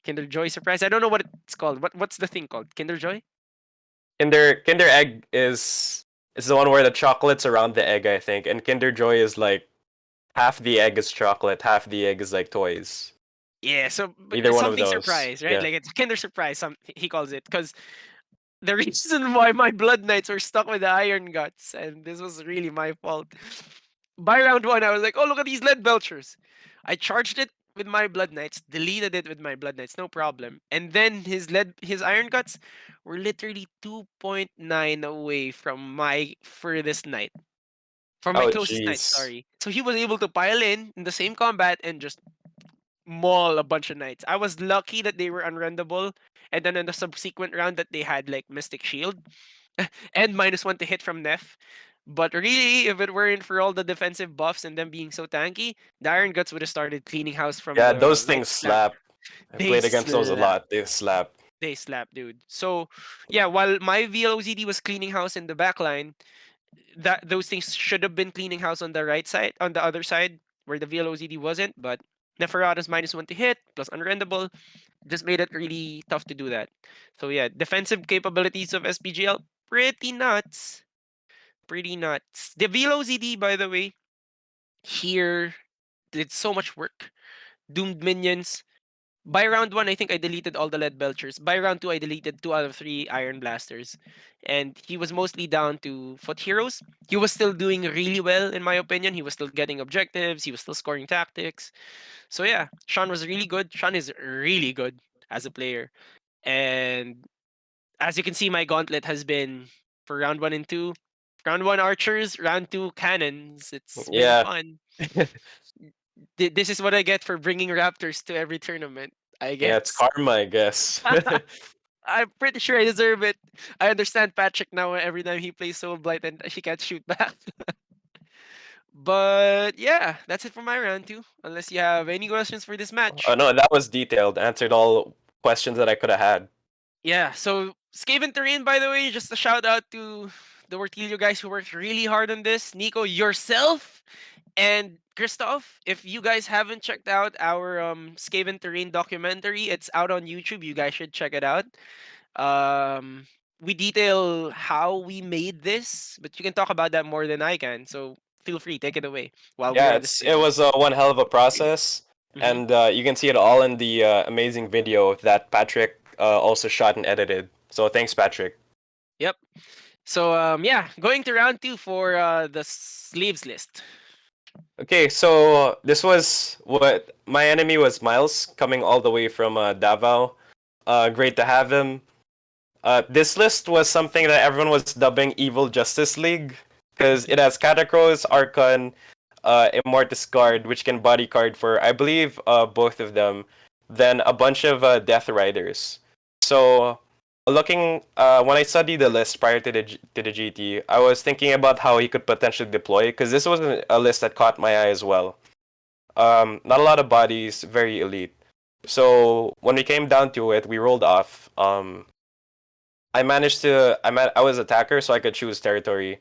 Kinder Joy Surprise. I don't know what it's called. What's the thing called? Kinder Joy? Kinder Egg is the one where the chocolate's around the egg, I think, and Kinder Joy is like half the egg is chocolate, half the egg is like toys. Yeah, so but Either it's one of something those. surprise, right? Yeah. Like it's Kinder Surprise. Some he calls it because the reason why my Blood Knights were stuck with the Iron Guts, and this was really my fault. By round one, I was like, "Oh, look at these lead belchers." I charged it with my Blood Knights, deleted it with my Blood Knights, no problem. And then his Iron Guts were literally 2.9 away from my furthest knight, from my Oh closest knight. jeez. Sorry. So he was able to pile in the same combat and just maul a bunch of knights. I was lucky that they were unrendable, and then in the subsequent round that they had like Mystic Shield and -1 to hit from Neff. But really, if it weren't for all the defensive buffs and them being so tanky, the Iron Guts would have started cleaning house from Yeah, the those right things flank. slap. I They played against those a slap. lot. They slap. They slap, dude. So yeah, while my VLOZD was cleaning house in the backline, that those things should have been cleaning house on the right side, on the other side where the VLOZD wasn't. But Neferata's -1 to hit plus unrendable just made it really tough to do that. So yeah, defensive capabilities of SPGL pretty nuts. Pretty nuts. The Velo ZD, by the way, here did so much work. Doomed minions. By round one, I think I deleted all the lead belchers. By round two, I deleted 2 out of 3 iron blasters. And he was mostly down to foot heroes. He was still doing really well, in my opinion. He was still getting objectives. He was still scoring tactics. So yeah, Sean was really good. Sean is really good as a player. And as you can see, my gauntlet has been for round one and two. Round one archers, round two cannons. It's been Yeah. fun. This is what I get for bringing raptors to every tournament, I Yeah, it's guess. karma, I guess. I'm pretty sure I deserve it. I understand Patrick now every time he plays Soul Blight and he can't shoot back. But yeah, that's it for my round two. Unless you have any questions for this Oh match. no, that was detailed. Answered all questions that I could have had. Yeah, so Skaven Terrain, by the way, just a shout out to the Wartilyo guys who worked really hard on this. Nico, yourself, and Christoph. If you guys haven't checked out our Skaven Terrain documentary, it's out on YouTube. You guys should check it out. Um, we detail how we made this, but you can talk about that more than I can. So feel free, take it away while we're Yeah, in the it stream. was one hell of a process, Hmm. and you can see it all in the amazing video that Patrick also shot and edited. So thanks, Patrick. Yep. So yeah, going to round two for the sleeves list. Okay, so this was what my enemy was Miles coming all the way from Davao. Great to have him. This list was something that everyone was dubbing Evil Justice League because it has Catacross, Archon, Immortus Guard, which can body card for I believe both of them. Then a bunch of Death Riders. So looking when I studied the list prior to the GT, I was thinking about how he could potentially deploy because this was a list that caught my eye as well. Not a lot of bodies, very elite. So when we came down to it, we rolled off. I managed to. I was attacker, so I could choose territory.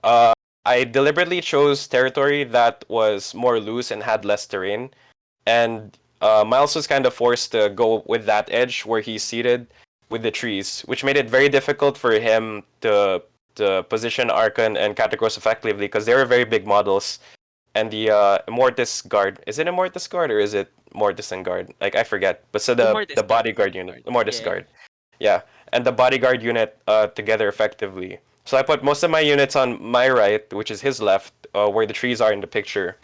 Uh, I deliberately chose territory that was more loose and had less terrain, and Miles was kind of forced to go with that edge where he's seated with the trees, which made it very difficult for him to position Archon and Catacross effectively because they were very big models. And the Immortus Guard, is it Immortus Guard or is it Mortis and Guard? Like I forget, but so the Immortus guard, bodyguard Immortus unit, guard. Immortus Yeah. Guard. Yeah, and the bodyguard unit together effectively. So I put most of my units on my right, which is his left, where the trees are in the picture.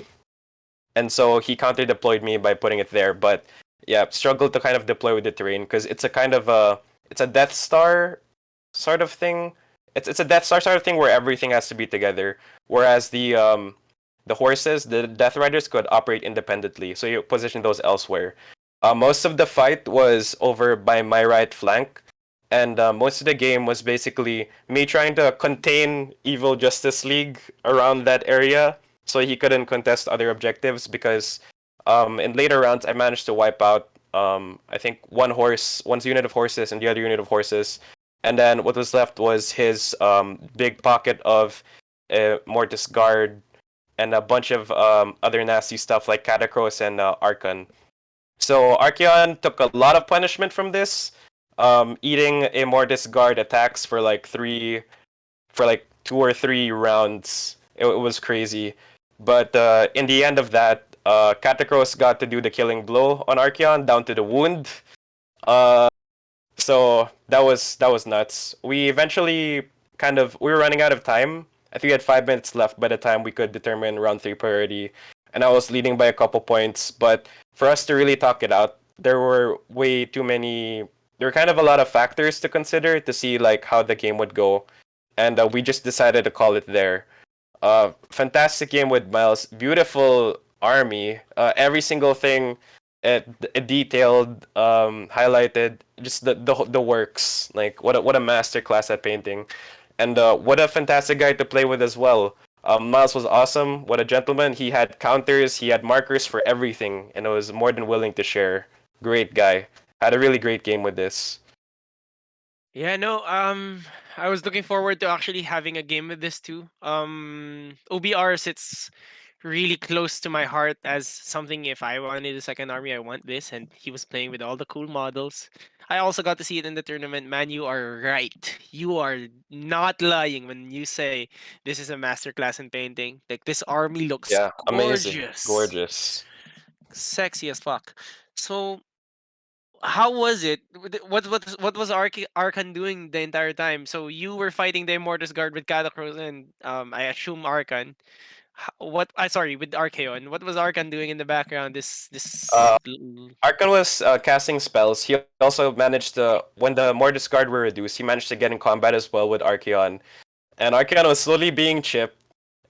And so he counter deployed me by putting it there. But yeah, struggled to kind of deploy with the terrain because it's a kind of it's a Death Star sort of thing. It's a Death Star sort of thing where everything has to be together. Whereas the horses, the Death Riders could operate independently. So you position those elsewhere. Most of the fight was over by my right flank, and most of the game was basically me trying to contain Evil Justice League around that area, so he couldn't contest other objectives. Because in later rounds, I managed to wipe out I think one's unit of horses, and the other unit of horses, and then what was left was his big pocket of Mortis Guard and a bunch of other nasty stuff like Catacross and Archon. So Archeon took a lot of punishment from this, eating a Mortis Guard attacks for like 2 or 3 rounds. It was crazy. But in the end of that, Katakros got to do the killing blow on Archeon down to the wound. Uh, so that was nuts. We eventually we were running out of time. I think we had 5 minutes left by the time we could determine round three priority, and I was leading by a couple points. But for us to really talk it out, there were way too many. There were kind of a lot of factors to consider to see like how the game would go, and we just decided to call it there. Fantastic game with Miles. Beautiful army. Every single thing, detailed, highlighted. Just the works. Like what a master class at painting, and what a fantastic guy to play with as well. Miles was awesome. What a gentleman. He had counters. He had markers for everything, and was more than willing to share. Great guy. Had a really great game with this. Yeah, no, I was looking forward to actually having a game with this too. OBR sits really close to my heart as something. If I wanted a second army, I want this, and he was playing with all the cool models. I also got to see it in the tournament. Man, you are right. You are not lying when you say this is a masterclass in painting. Like, this army looks Yeah, amazing, gorgeous. gorgeous. Sexy as fuck. So how was it? What was Arkan doing the entire time? So you were fighting the Immortus Guard with Catacross and I assume Arkan. What I sorry with Archeon. What was Arkan doing in the background? Uh, Arkan was casting spells. He also managed to, when the Mortis Guard were reduced, he managed to get in combat as well with Archeon. And Archeon was slowly being chipped.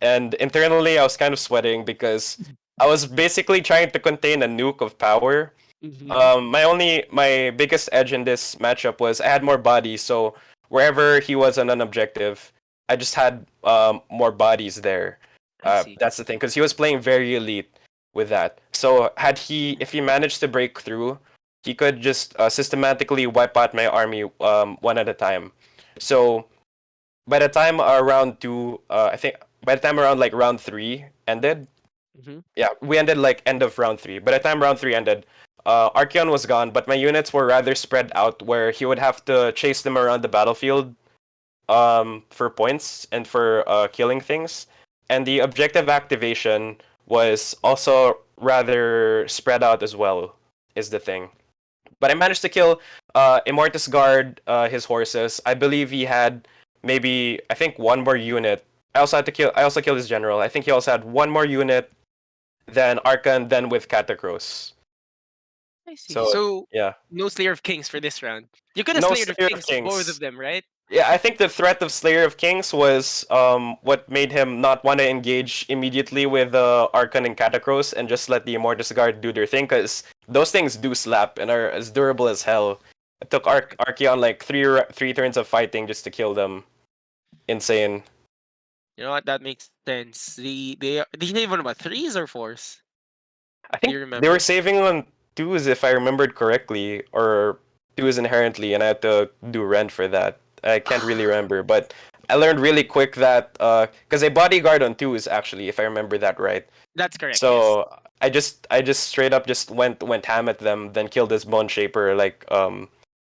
And internally, I was kind of sweating because I was basically trying to contain a nuke of power. Mm-hmm. My biggest edge in this matchup was I had more bodies, so wherever he was on an objective, I just had more bodies there. I see. That's the thing, because he was playing very elite with that. So if he managed to break through, he could just systematically wipe out my army one at a time. So by the time round two, I think by the time around like round three ended, Mm-hmm. yeah, we ended like end of round three. By the time round three ended, Archeon was gone, but my units were rather spread out, where he would have to chase them around the battlefield for points and for killing things. And the objective activation was also rather spread out as well, is the thing. But I managed to kill Immortus Guard, his horses. I believe he had maybe, I think, one more unit. I also killed his general. I think he also had one more unit than Arkan, then with Catacross. I see. So So yeah, no Slayer of Kings for this round. You could have no Slayer of Slayer of Kings both of Kings. them, right? Yeah, I think the threat of Slayer of Kings was what made him not want to engage immediately with Arkan and Catacross and just let the Immortus Guard do their thing, because those things do slap and are as durable as hell. It took Archeon like three turns of fighting just to kill them. Insane. You know what? That makes sense. They save on what, threes or fours? I Do you think they were remember? saving on twos if I remembered correctly, or twos inherently, and I had to do rend for that. I can't really remember, but I learned really quick that because they bodyguard on twos actually, if I remember that right. That's correct. Yes. So I just straight up just went ham at them, then killed this Bone Shaper like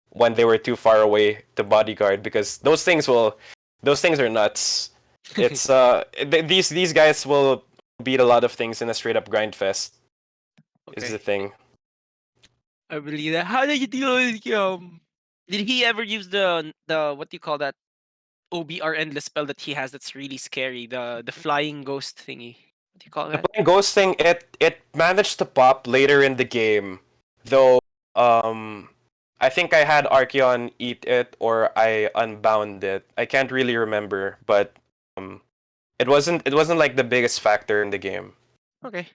when they were too far away to bodyguard, because those things are nuts. It's these guys will beat a lot of things in a straight up grind fest is Okay. the thing. I believe that. How did you deal with Did he ever use the what do you call that OBR endless spell that he has that's really scary? The flying ghost thingy. What do you call The that? playing ghost thing, it managed to pop later in the game, though. I think I had Archeon eat it or I unbound it. I can't really remember, but um, it wasn't like the biggest factor in the game. Okay.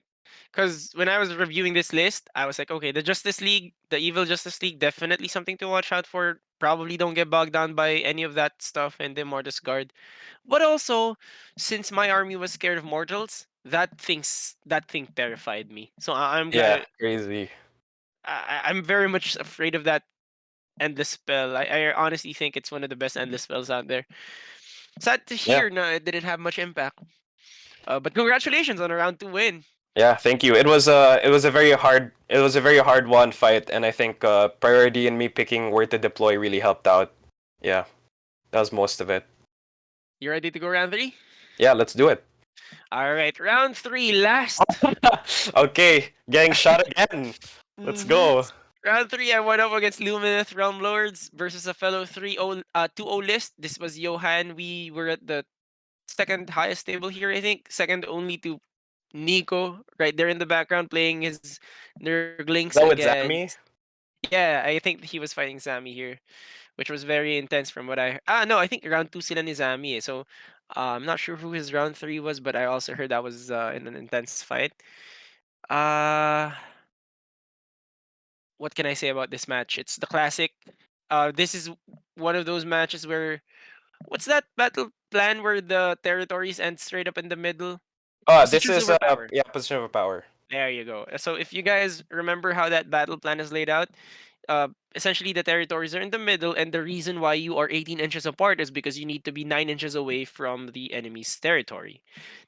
Because when I was reviewing this list, I was like, okay, the Justice League, the Evil Justice League, definitely something to watch out for. Probably don't get bogged down by any of that stuff and the Mortis Guard. But also, since my army was scared of mortals, that thing terrified me. So I'm Yeah, gonna crazy. I'm very much afraid of that endless spell. I honestly think it's one of the best endless spells out there. Sad to Yeah, hear, no, it didn't have much impact. But congratulations on a round two win. yeah. Thank you. It was a very hard won fight, and I think priority and me picking where to deploy really helped out. Yeah, that was most of it. You ready to go round three? Yeah, let's do it. All right, round three, last. Okay, getting shot again. Let's hmm go. Round three, I went up against Lumineth Realm Lords versus a fellow 2-0 list. This was Johan. We were at the second highest table here, I think. Second only to Nico, right there in the background, playing his Nurglings Is that with against. Zammy? Yeah, I think he was fighting Sammy here, which was very intense from what I. Ah, no, I think round two sila ni Sammy. So, I'm not sure who his round three was, but I also heard that was in an intense fight. Uh, what can I say about this match? It's the classic. This is one of those matches where what's that battle plan where the territories end straight up in the middle? This Positions is over power. yeah, position of power. There you go. So if you guys remember how that battle plan is laid out, essentially the territories are in the middle, and the reason why you are 18 inches apart is because you need to be 9 inches away from the enemy's territory.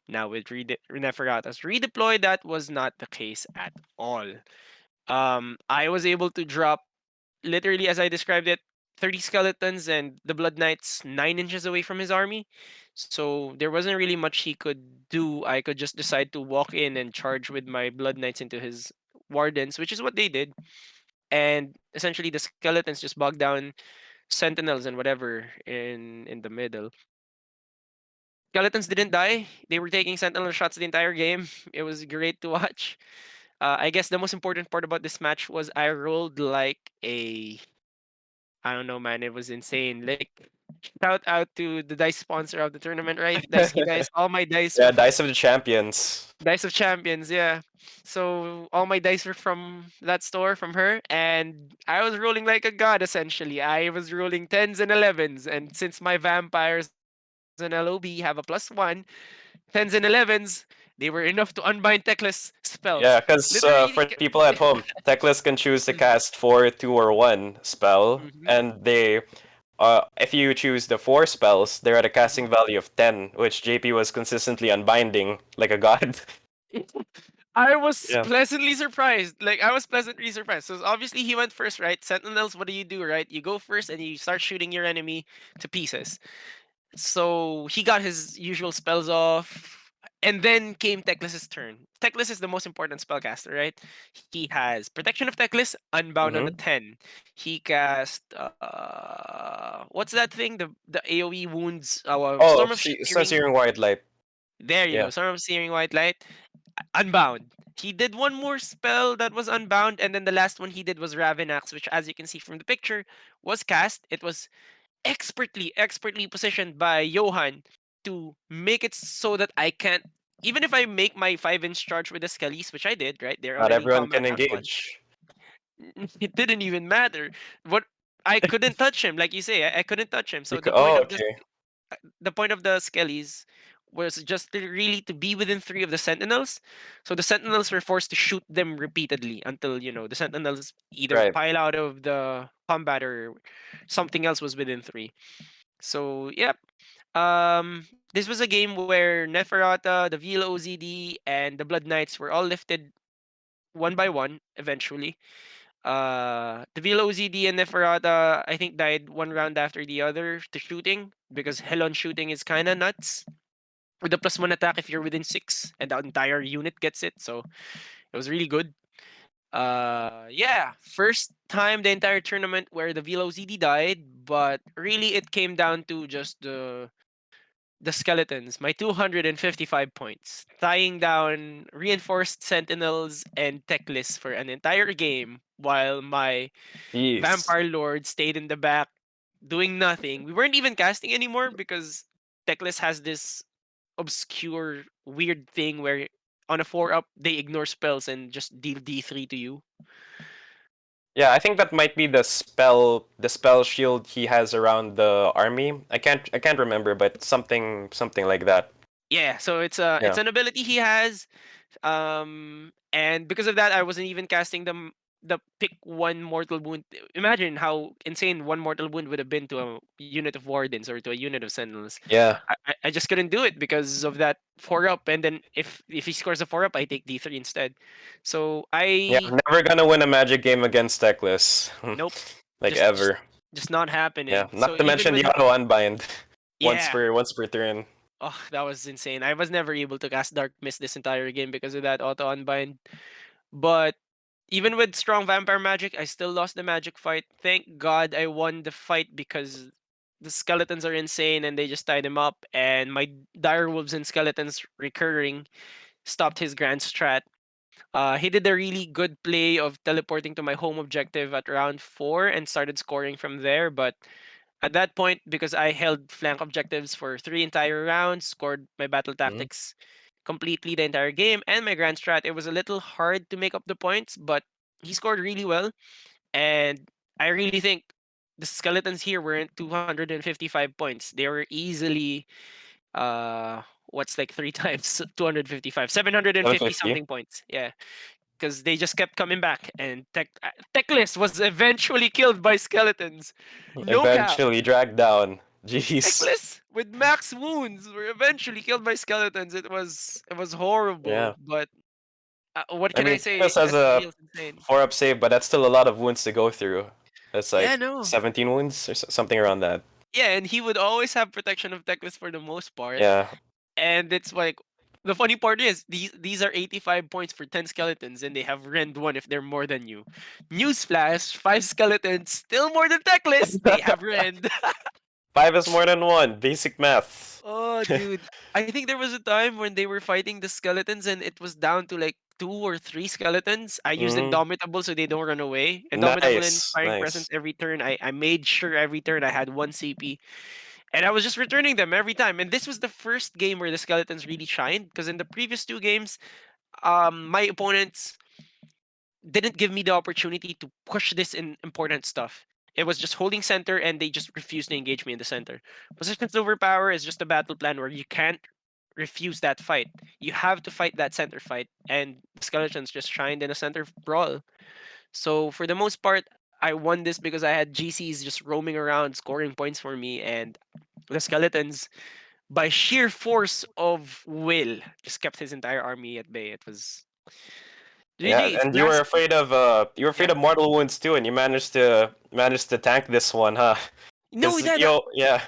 Now with Neferata's redeploy, that was not the case at all. I was able to drop literally as I described it, 30 skeletons and the Blood Knights 9 inches away from his army. So there wasn't really much he could do. I could just decide to walk in and charge with my Blood Knights into his wardens, which is what they did. And essentially the skeletons just bogged down sentinels and whatever in the middle. Skeletons didn't die. They were taking sentinel shots the entire game. It was great to watch. I guess the most important part about this match was I rolled like a I don't know, man. It was insane. Like, shout out to the dice sponsor of the tournament, right? Dicey Dice. All my dice were Yeah, Dice of the Champions. Dice of Champions, yeah. So all my dice were from that store, from her, and I was rolling like a god. Essentially, I was rolling tens and elevens, and since my vampires and LOB have a +1, tens and elevens, they were enough to unbind Teclis spells. Yeah, because Literally, for the people at home, Teclis can choose to cast 4, 2, or 1 spell, Mhm, and if you choose the 4 spells, they're at a mhm. casting value of 10, which JP was consistently unbinding like a god. I was Yeah. pleasantly surprised. Like I was pleasantly surprised. So obviously he went first, right? Sentinels, what do? Right? You go first and you start shooting your enemy to pieces. So he got his usual spells off. And then came Teclis's turn. Teclis is the most important spellcaster, right? He has Protection of Teclis, Unbound on a Mm-hmm. 10. He cast what's that thing? The AoE wounds, Oh, Storm of Shearing. Searing White Light. There you Yeah. go. Storm of Searing White Light. Unbound. He did one more spell that was unbound, and then the last one he did was Ravenax, which, as you can see from the picture, was cast. It was expertly positioned by Johan to make it so that I can't. Even if I make my 5 inch charge with the Skellies, which I did, right? They're Not already in everyone combat can round one. engage. It didn't even matter. What I couldn't touch him, like you say, I couldn't touch him. So Oh, okay. the point of the Skellies was just really to be within three of the Sentinels. So the Sentinels were forced to shoot them repeatedly until the Sentinels either Right. pile out of the combat or something else was within three. So yep. This was a game where Neferata, the VLOZD, and the Blood Knights were all lifted one by one eventually. The VLOZD and Neferata, I think, died one round after the other to shooting because Helon shooting is kind of nuts. With the +1 attack if you're within 6 and the entire unit gets it. So it was really good. Yeah, first time the entire tournament where the VLOZD died, but really it came down to just the skeletons, my 255 points, tying down reinforced sentinels and techless for an entire game while my Jeez. vampire lord stayed in the back doing nothing. We weren't even casting anymore because techless has this obscure weird thing where on a 4 up they ignore spells and just deal D3 to you. Yeah, I think that might be the spell shield he has around the army. I can't remember, but something like that. Yeah, so Yeah. it's an ability he has. And because of that, I wasn't even casting the pick one mortal wound. Imagine how insane one mortal wound would have been to a unit of wardens or to a unit of sentinels. Yeah. I just couldn't do it because of that 4 up, and then if he scores a 4 up, I take D3 instead. So Yeah, I I'm never gonna win a magic game against Teclis. nope, Like just just ever. just not Yeah. happening. Not So to even mention the when auto unbind. Once yeah, per once per turn. Oh, that was insane. I was never able to cast Dark Mist this entire game because of that auto unbind. But even with strong vampire magic, I still lost the magic fight. Thank God I won the fight because the skeletons are insane and they just tied him up. And my dire wolves and skeletons recurring stopped his grand strat. He did a really good play of teleporting to my home objective at round 4 and started scoring from there. But at that point, because I held flank objectives for 3 entire rounds, scored my battle Mm. tactics completely the entire game, and my grand strat, it was a little hard to make up the points, but he scored really well. And I really think the skeletons here were in 255 points. They were easily what's like three times 255, 750 750. something points. Yeah, because they just kept coming back, and Techless was eventually killed by skeletons. No cap. Eventually dragged down. Jeez. Techless with max wounds were eventually killed by skeletons. It was horrible, Yeah. but what I can I mean, say? Thanos has a SSG is insane. 4-up save, but that's still a lot of wounds to go through. That's Yeah, like no. 17 wounds or something around that. Yeah, and he would always have protection of Techless for the most part. Yeah. And it's like the funny part is these are 85 points for 10 skeletons and they have rend 1 if they're more than you. Newsflash, 5 skeletons still more than Techless, they have rend. 5 is more than 1. Basic math. Oh, dude. I think there was a time when they were fighting the skeletons and it was down to like 2 or 3 skeletons. I used Hmm. Indomitable so they don't run away. Indomitable and Nice. Inspiring Presence Nice. every turn. I made sure every turn I had 1 CP. And I was just returning them every time. And this was the first game where the skeletons really shined. Because in the previous 2 games, my opponents didn't give me the opportunity to push this in important stuff. It was just holding center and they just refused to engage me in the center. Positions overpower is just a battle plan where you can't refuse that fight. You have to fight that center fight, and the skeletons just shined in a center brawl. So for the most part, I won this because I had GCs just roaming around scoring points for me, and the skeletons, by sheer force of will, just kept his entire army at bay. It was Yeah, GG. It's and last. you were afraid Yeah. of mortal wounds too, and you managed to tank this one, huh? No, Because that, yo, yeah.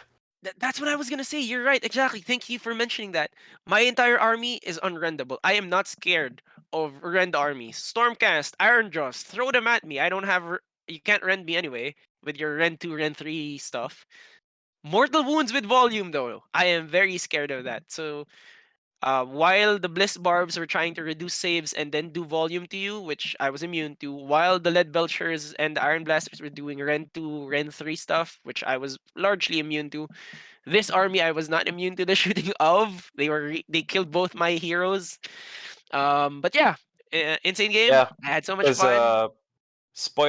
that's what I was gonna say. You're right. Exactly. Thank you for mentioning that. My entire army is unrendable. I am not scared of rend armies. Stormcast, Iron Jaws, throw them at me. I don't have. You can't rend me anyway with your rend 2, rend 3 stuff. Mortal wounds with volume though. I am very scared of that. So while the Bliss Barbs were trying to reduce saves and then do volume to you, which I was immune to, while the Lead Belchers and the Iron Blasters were doing Rend 2, Rend 3 stuff, which I was largely immune to, this army I was not immune to the shooting of. They killed both my heroes. But yeah, insane game. Yeah. I had so much Because fun. La-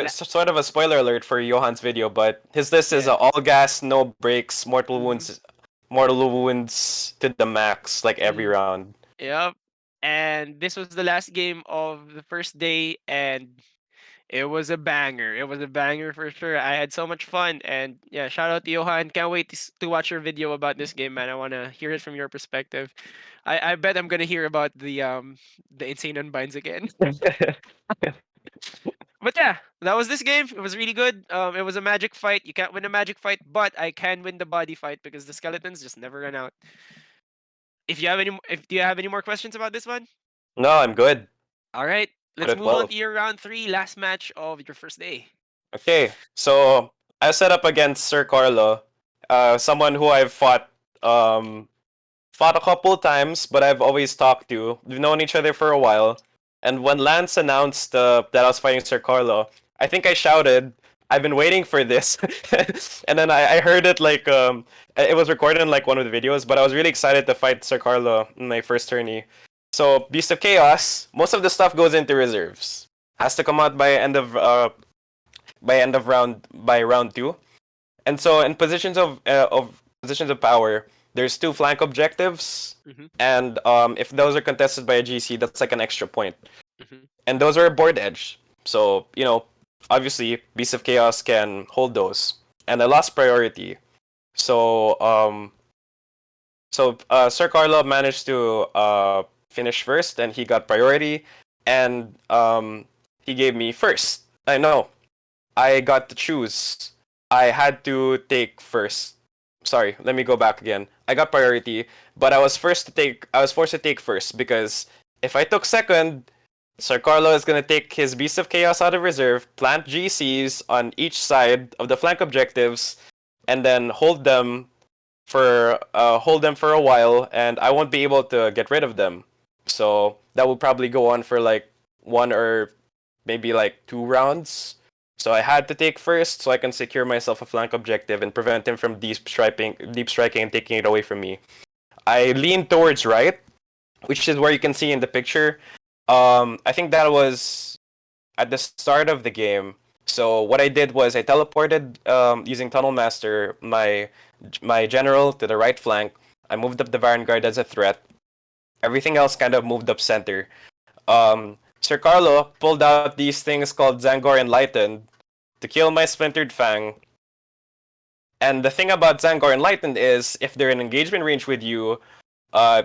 sort of a spoiler alert for Johan's video, but his list is yeah. all gas, no breaks, Mhm. mortal wounds to the max, like every Mhm. round. Yep. And this was the last game of the first day, and it was a banger. It was a banger for sure. I had so much fun, and yeah, shout out to Johan. Can't wait to watch your video about this game, man. I want to hear it from your perspective. I bet I'm gonna hear about the insane unbinds again. But yeah, that was this game. It was really good. It was a magic fight. You can't win a magic fight, but I can win the body fight because the skeletons just never run out. If do you have any more questions about this one? No, I'm good. All right, Put let's it move on well. to your round 3, last match of your first day. Okay, so I set up against Sir Carlo, someone who I've um fought a couple times, but I've always talked to. We've known each other for a while. And when Lance announced that I was fighting Sir Carlo, I think I shouted, "I've been waiting for this," and then I heard it like it was recorded in like one of the videos. But I was really excited to fight Sir Carlo in my first tourney. So Beast of Chaos, most of the stuff goes into reserves. Has to come out by round two. And so in positions of power, there's 2 flank objectives, Mm-hmm. and if those are contested by a GC, that's like an extra point. Mm-hmm. And those are board edge. So obviously, Beast of Chaos can hold those, and I lost priority. So Sir Carlo managed to finish first, and he got priority, and he gave me first. I know I got to choose. I had to take first. sorry, let me go back again. I got priority, but I was forced to take first because if I took second, Sir Carlo is gonna take his Beast of Chaos out of reserve, plant GCs on each side of the flank objectives, and then hold them for a while, and I won't be able to get rid of them. So that will probably go on for like one or maybe like 2 rounds. So I had to take first so I can secure myself a flank objective and prevent him from deep striking and taking it away from me. I leaned towards right, which is where you can see in the picture. I think that was at the start of the game. So what I did was I teleported using Tunnel Master my general to the right flank. I moved up the Vanguard as a threat. Everything else kind of moved up center. Sir Carlo pulled out these things called Zangor Enlightened to kill my Splintered Fang. And the thing about Zangor Enlightened is if they're in engagement range with you,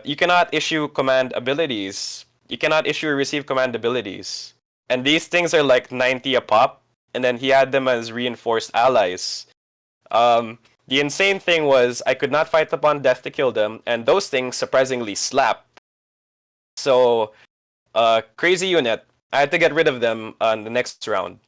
you cannot issue command abilities. You cannot issue or receive command abilities. And these things are like 90 a pop, and then he had them as reinforced allies. The insane thing was I could not fight upon death to kill them, and those things surprisingly slap. So, crazy unit. I had to get rid of them on the next round.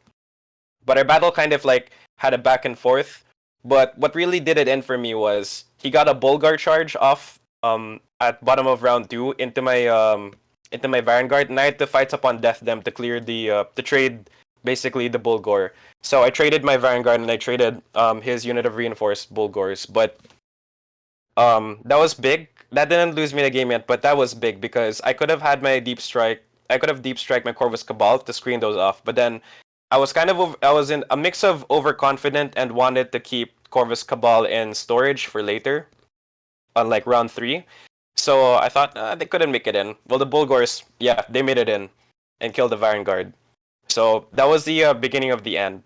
But our battle kind of like had a back and forth. But what really did it end for me was he got a Bulgar charge off at bottom of round 2 into my Vanguard, and I had to fight upon death them to clear to trade basically the Bulgor. So I traded my Vanguard and I traded his unit of reinforced Bulgors. But that was big. That didn't lose me the game yet, but that was big because I could have had my deep strike. I could have deep strike my Corvus Cabal to screen those off, but then I was in a mix of overconfident and wanted to keep Corvus Cabal in storage for later, on like round 3. So I thought they couldn't make it in. Well, the Bulgors, yeah, they made it in and killed the Vanguard. So that was the beginning of the end.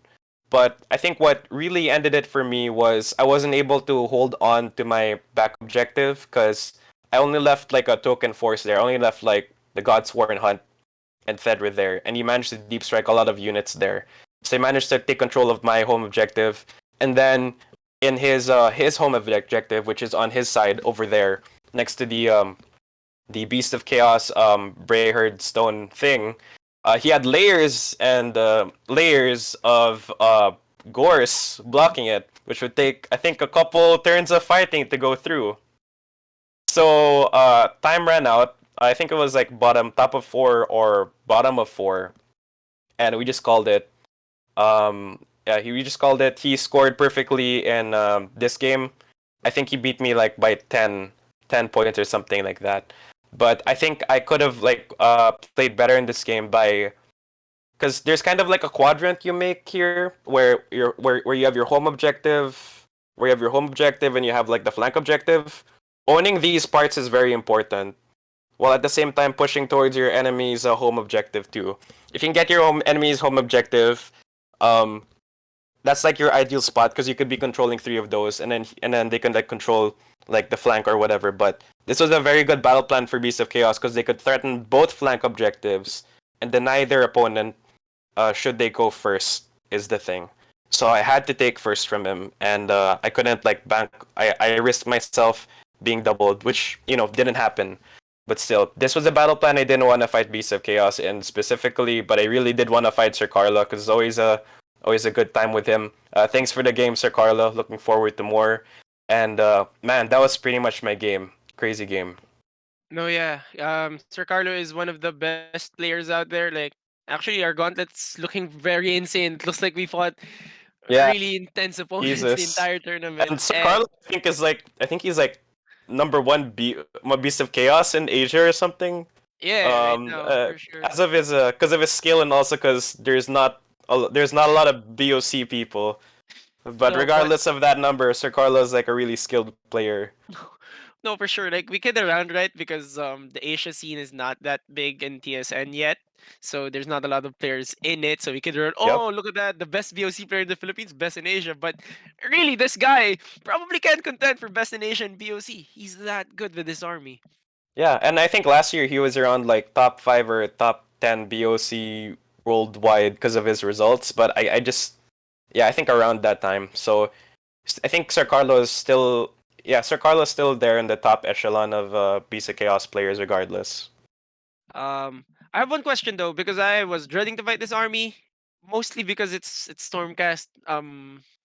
But I think what really ended it for me was I wasn't able to hold on to my back objective because I only left like a token force there. I only left like the Godsworn Hunt and Fedra there, and he managed to deep strike a lot of units there. So he managed to take control of my home objective, and then in his home objective, which is on his side over there, next to the Beast of Chaos Brayherd Stone thing, he had layers and layers of Gorse blocking it, which would take I think a couple turns of fighting to go through. So time ran out. I think it was like top of 4 or bottom of 4, and we just called it. Yeah, we just called it. He scored perfectly in this game. I think he beat me like by 10 points or something like that. But I think I could have like played better in this game by because there's kind of like a quadrant you make here where you have your home objective, and you have like the flank objective. Owning these parts is very important, while at the same time pushing towards your enemy's home objective too. If you can get your enemy's home objective, um, that's like your ideal spot because you could be controlling 3 of those, and then they can like control like the flank or whatever. But this was a very good battle plan for Beasts of Chaos because they could threaten both flank objectives and deny their opponent should they go first is the thing. So I had to take first from him, and I couldn't like bank. I risked myself being doubled, which didn't happen. But still, this was a battle plan I didn't want to fight Beasts of Chaos in specifically, but I really did want to fight Sir Carlo because it's always a good time with him. Thanks for the game, Sir Carlo. Looking forward to more. And man, that was pretty much my game. Crazy game. No, yeah. Sir Carlo is one of the best players out there. Like, actually, our gauntlet's looking very insane. It looks like we fought Yeah, really intense opponents the Jesus. entire tournament. And Sir And Carlo, I think he's like number one Beast of Chaos in Asia or something. yeah, right now for sure. As of his because of his skill and also because there's not a lot of BOC people. But No, but regardless of that number, Sir Carlo is like a really skilled player. no, for sure. Like we kid around, right? Because the Asia scene is not that big in TSN yet, so there's not a lot of players in it. So we kid around. Yep. Oh, look at that! The best VOC player in the Philippines, best in Asia. But really, this guy probably can't contend for best in Asia and VOC. He's that good with his army. Yeah, and I think last year he was around like top 5 or top 10 BOC worldwide because of his results. But I just, yeah, I think around that time. So I think Sir Carlo is still, yeah, Sir Carlo is still there in the top echelon of Beast of Chaos players, regardless. I have one question though, because I was dreading to fight this army, mostly because it's Stormcast.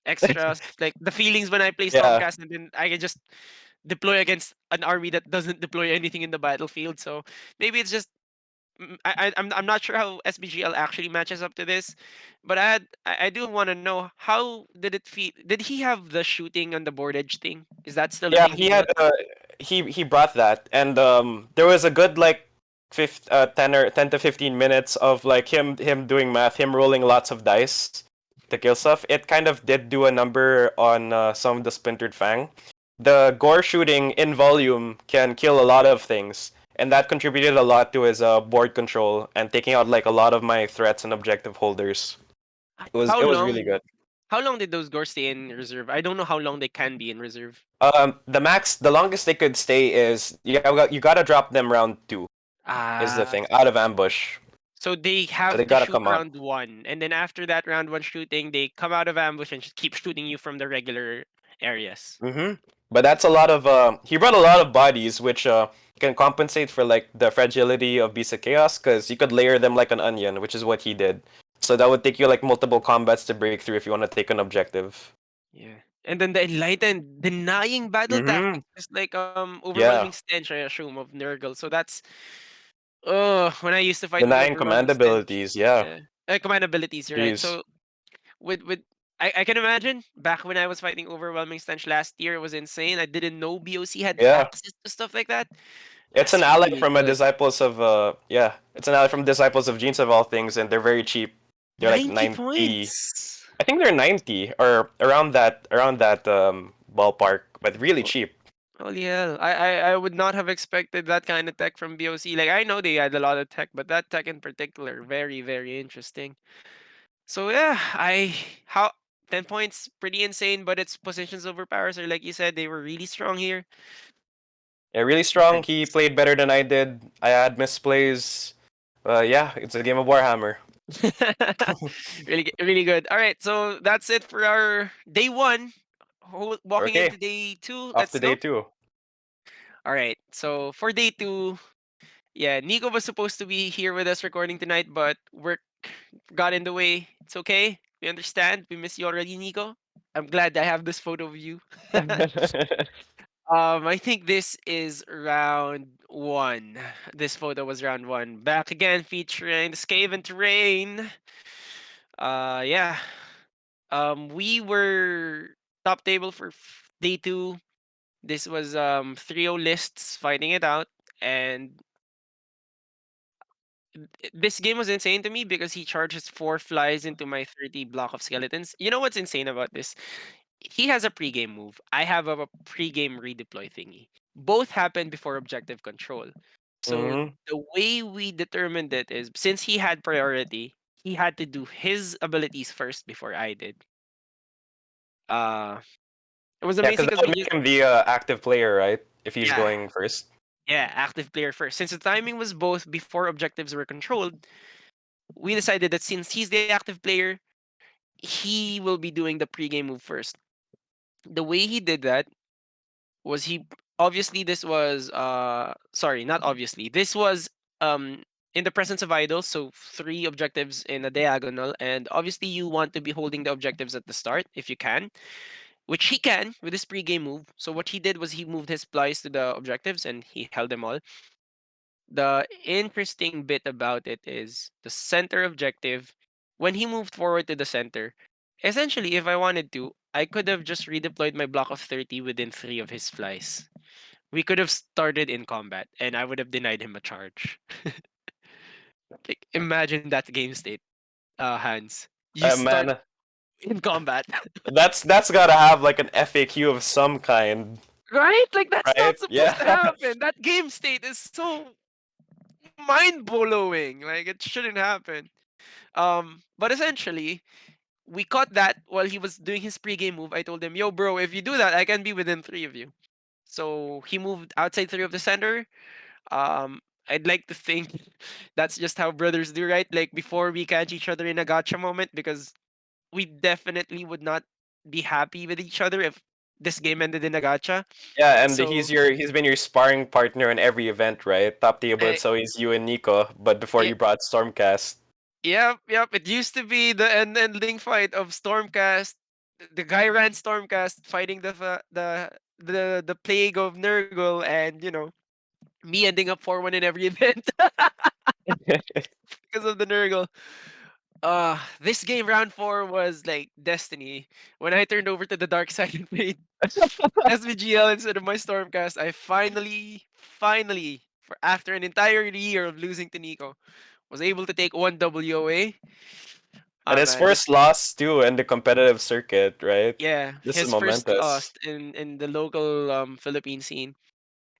Extras like the feelings when I play Yeah, Stormcast, and then I can just deploy against an army that doesn't deploy anything in the battlefield. So maybe it's just I'm not sure how SBGL actually matches up to this, but I do want to know how did it feel? Did he have the shooting on the board edge thing? Is that still a yeah, thing he he had brought? he brought that, and there was a good like 10 to 15 minutes of like him doing math, him rolling lots of dice to kill stuff. It kind of did do a number on some of the splintered fang. The gore shooting in volume can kill a lot of things, and that contributed a lot to his board control and taking out like a lot of my threats and objective holders. How It was really long? good. How long did those gores stay in reserve? I don't know how long they can be in reserve. The longest they could stay is you gotta drop them round two. Is the Ah, thing out of ambush, so they so they have to gotta shoot come out. round one, and then after that round one shooting, they come out of ambush and just keep shooting you from the regular areas. But that's a lot of. He brought a lot of bodies, which can compensate for like the fragility of Beast of Chaos, because you could layer them like an onion, which is what he did. So that would take you like multiple combats to break through if you want to take an objective. Yeah. And then the enlightened denying battle Mm-hmm. tactics, just like overwhelming Yeah, stench, I assume, of Nurgle. So that's when I used to fight with denying overwhelming command stench. abilities. Yeah, Yeah. Command abilities, you're right. jeez. So with I can imagine back when I was fighting overwhelming stench last year, it was insane. I didn't know BOC had Yeah, access to stuff like that. it's an That's ally really from a good. disciples of yeah, it's an ally from disciples of Genes of all things, and they're very cheap. They're like 90 90. points. I think they're 90 or around that ballpark, but really Oh, cheap. holy hell. I would not have expected that kind of tech from BOC. Like I know they had a lot of tech, but that tech in particular, very, very interesting. So yeah, I how 10 points, pretty insane, but its positions over powers are like you said, they were really strong here. Yeah, really strong. He Nice. played better than I did. I had misplays. Yeah, it's a game of Warhammer. Really good. All right, so that's it for our day one. Walking Okay, into day two, off let's to day go. two. All right, so for day two, yeah, Nico was supposed to be here with us recording tonight, but work got in the way. It's okay. We understand. We miss you already, Nico. I'm glad I have this photo of you. I think this is round one. This photo was round one. Back again, featuring the Skaven terrain. Yeah. We were top table for day two. This was 3-0 lists fighting it out, and this game was insane to me because he charges 4 flies into my 30 block of skeletons. You know what's insane about this? He has a pre-game move. I have a pre-game redeploy thingy. Both happen before objective control. So hmm the way we determined it is since he had priority, he had to do his abilities first before I did. Uh it was Yeah, amazing because that because would we make just him the active player, right? If he's yeah, going first. yeah, active player first. Since the timing was both before objectives were controlled, we decided that since he's the active player, he will be doing the pre-game move first. The way he did that was he obviously this was sorry, not obviously. This was in the presence of idols, so three objectives in a diagonal, and obviously you want to be holding the objectives at the start if you can, which he can with his pre-game move. So what he did was he moved his plies to the objectives and he held them all. The interesting bit about it is the center objective. When he moved forward to the center, essentially, if I wanted to, I could have just redeployed my block of 30 within three of his flies. We could have started in combat, and I would have denied him a charge. Like, imagine that game state, Hans. You start Man, in combat. that's gotta have like an FAQ of some kind, Right? Like, that's right? not supposed to Yeah. happen. That game state is so mind blowing. Like, it shouldn't happen. But essentially, we caught that while he was doing his pre-game move. I told him, "Yo, bro, if you do that, I can be within three of you." So he moved outside three of the center. I'd like to think that's just how brothers do, right? Like before we catch each other in a gotcha moment, because we definitely would not be happy with each other if this game ended in a gacha. Yeah, and So he's been your sparring partner in every event, right? Top table, uh, it's always you and Nico. But before yeah, you brought Stormcast, yep, yep. It used to be the ending fight of Stormcast. The guy ran Stormcast fighting the plague of Nurgle, and me ending up 4-1 in every event because of the Nurgle. This game round four was like destiny. When I turned over to the dark side and played SVGL instead of my Stormcast, I finally, for after an entire year of losing to Nico, was able to take one WOA. and Ah his man, first loss too in the competitive circuit, right? yeah, This is his first momentous. loss in the local Philippine scene.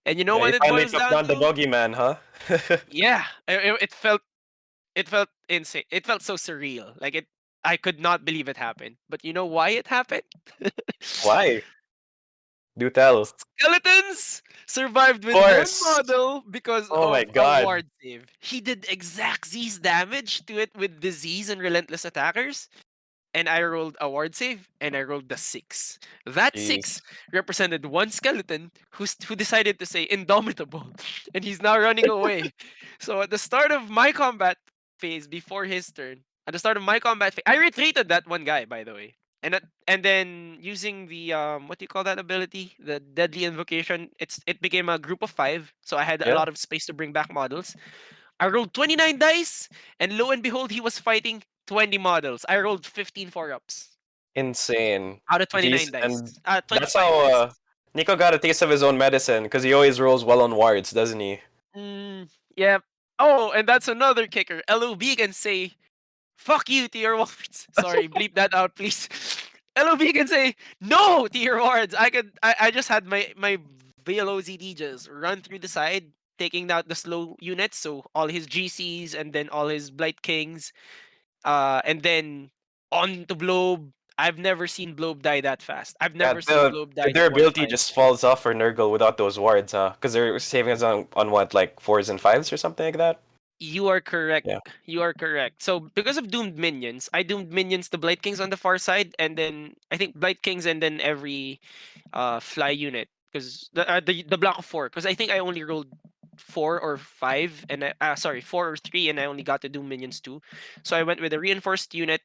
And you know Yeah, he what it finally boils took down down the to? bogeyman, huh? Yeah, it felt insane. It felt so surreal. Like it I could not believe it happened. But you know why it happened? Why? Do tell. Skeletons survived Of with one course. model because Oh my of a god. ward save. He did exact Z's damage to it with disease and relentless attackers, and I rolled a ward save, and I rolled the six. That six Jeez. represented one skeleton who decided to say indomitable, and he's now running away. So at the start of my combat phase, before his turn, at the start of my combat phase, I retreated that one guy, by the way. And then using the what do you call that ability? The deadly invocation. It became a group of five, so I had a Yeah. lot of space to bring back models. I rolled 29 dice, and lo and behold, he was fighting 20 models. I rolled 15 4-ups Insane. out of 29 Jeez. dice. And that's 25 how dice. Nico got a taste of his own medicine because he always rolls well on wards, doesn't he? Yeah. Oh, and that's another kicker. LOB can say, fuck you to your wards. Sorry, bleep that out, please. LOB can say, no to your wards. I just had my VLOZD just run through the side, taking out the slow units, so all his GCs and then all his Blight Kings. And then on to Blobe. I've never seen Blobe die that fast. I've Yeah, never seen Blobe the die to one durability five. just falls off for Nurgle without those wards, huh? Because they're saving us on what, like fours and fives or something like that? You are correct. Yeah. You are correct. So because of doomed minions, I doomed minions to Blight Kings on the far side, and then I think Blight Kings, and then every fly unit, because the block of four. Because I think I only rolled four or five, and sorry, four or three, and I only got to doom minions two. So I went with a reinforced unit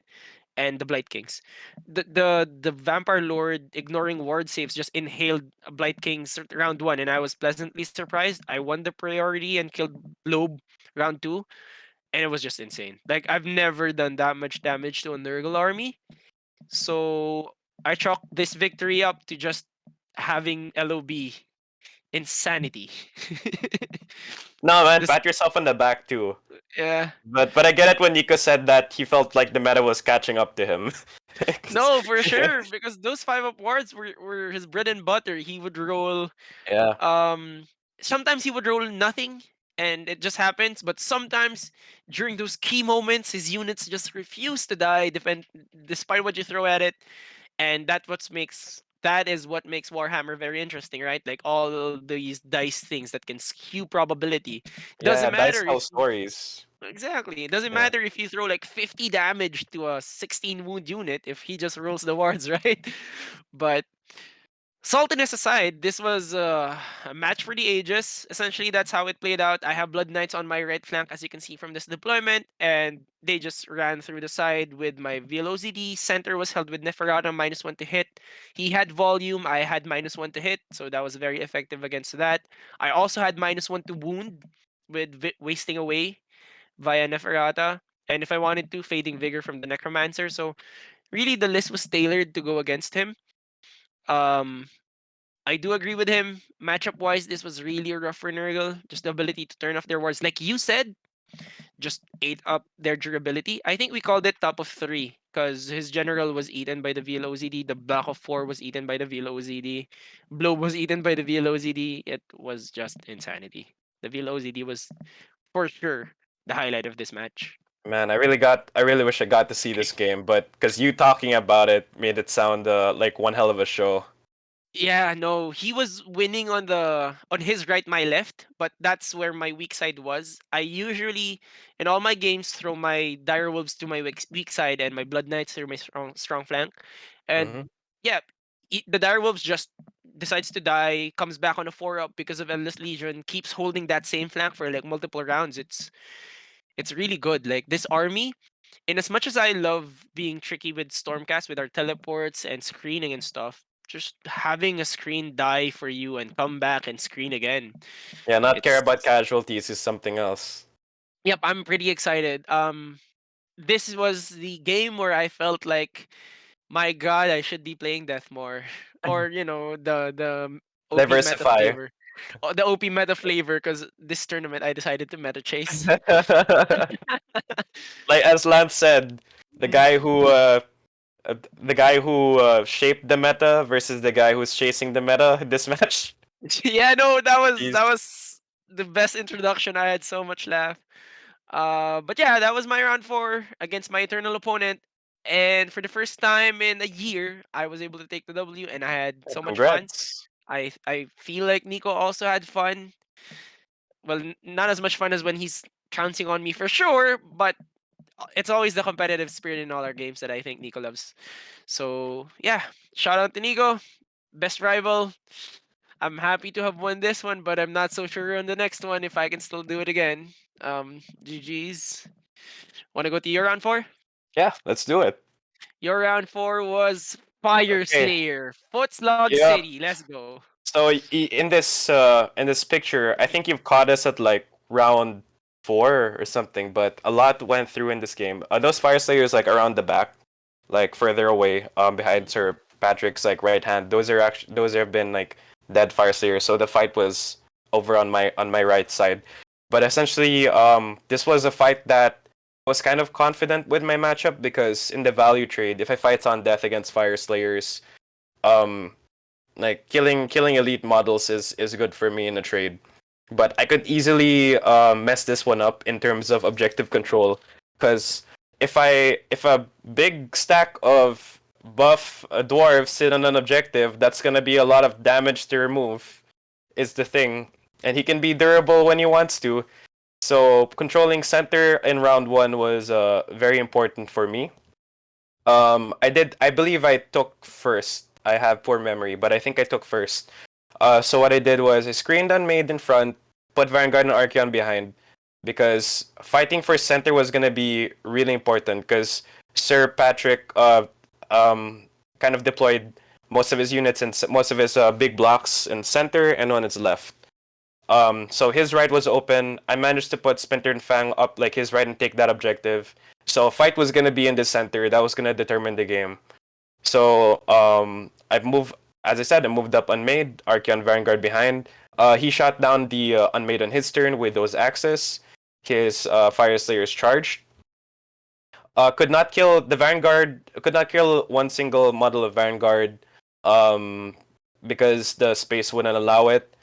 and the Blight Kings. The Vampire Lord, ignoring ward saves, just inhaled a Blight Kings round one, and I was pleasantly surprised. I won the priority and killed Blobe round two, and it was just insane. Like I've never done that much damage to a Nurgle army, so I chalk this victory up to just having LOB insanity. No, man, this pat yourself on the back too. Yeah. But I get it when Nico said that he felt like the meta was catching up to him. 'Cause- No, for sure, because those 5-up wards were his bread and butter. He would roll yeah, um sometimes he would roll nothing, and it just happens, but sometimes during those key moments his units just refuse to die despite what you throw at it. And that is what makes Warhammer very interesting, right? Like all these dice things that can skew probability. yeah, Doesn't dice matter tell if stories. Exactly. It doesn't Yeah. matter if you throw like 50 damage to a 16 wound unit if he just rolls the wards, right? But saltiness aside, this was a match for the ages. Essentially, that's how it played out. I have Blood Knights on my right flank, as you can see from this deployment, and they just ran through the side with my VLOZD. Center was held with Neferata, -1 to hit. He had volume, I had -1 to hit, so that was very effective against that. I also had -1 to wound with wasting away via Neferata. And if I wanted to, Fading Vigor from the Necromancer. So really, the list was tailored to go against him. Um, I do agree with him. Matchup wise, this was really rough for Nurgle. Just the ability to turn off their wards, like you said, just ate up their durability. I think we called it top of three because his general was eaten by the VLOZD. The back of four was eaten by the VLOZD. Blow was eaten by the VLOZD. It was just insanity. The VLOZD was for sure the highlight of this match. Man, I really wish I got to see this game, but because you talking about it made it sound like one hell of a show. Yeah, no, he was winning on his right, my left, but that's where my weak side was. I usually in all my games throw my dire wolves to my weak side and my blood knights through my strong flank. Hmm. And yeah, the direwolves just decides to die, comes back on a 4-up because of Endless Legion, keeps holding that same flank for like multiple rounds. It's really good. Like this army, in as much as I love being tricky with Stormcast with our teleports and screening and stuff, just having a screen die for you and come back and screen again. Yeah, not care It's about casualties is something else. Yep, I'm pretty excited. This was the game where I felt like, my God, I should be playing Death more, or the OP meta Diversify. flavor, the OP meta flavor. Because this tournament, I decided to meta chase. Like as Lance said, the guy who shaped the meta versus the guy who's chasing the meta this match. Yeah, no, Jeez. that was the best introduction. I had so much laugh. But yeah, that was my round four against my eternal opponent. And for the first time in a year, I was able to take the W, and I had so much fun. Congrats. I feel like Nico also had fun. Well, not as much fun as when he's trouncing on me for sure, but it's always the competitive spirit in all our games that I think Nico loves. So yeah, shout out to Nico, best rival. I'm happy to have won this one, but I'm not so sure on the next one if I can still do it again. GG's. Want to go to your round four? Yeah, let's do it. Your round four was Fire Okay. Slayer, Footslog Yeah. City. Let's go. So in this picture, I think you've caught us at like round 4 or something, but a lot went through in this game. Those fire slayers like around the back, like further away, behind Sir Patrick's like right hand. Those have been like dead fire slayers. So the fight was over on my right side. But essentially, this was a fight that I was kind of confident with my matchup because in the value trade, if I fight on death against fire slayers, um like killing elite models is good for me in a trade, but I could easily mess this one up in terms of objective control, because if a big stack of buff dwarves sit on an objective, that's gonna be a lot of damage to remove, is the thing, and he can be durable when he wants to. So controlling center in round one was very important for me. I believe I took first. I have poor memory, but I think I took first. So what I did was I screened on Maid in front, put Vanguard and Archeon behind, because fighting for center was gonna be really important. Because Sir Patrick kind of deployed most of his units and most of his big blocks in center and on its left. So his right was open. I managed to put Splinter and Fang up like his right and take that objective. So fight was gonna be in the center. That was gonna determine the game. So I've moved, as I said, I moved up unmade. Archeon Vanguard behind. He shot down the unmade on his turn with those axes. His Fire Slayers charged. Could not kill the Vanguard. Could not kill one single model of Vanguard. Um, because the space wouldn't allow it.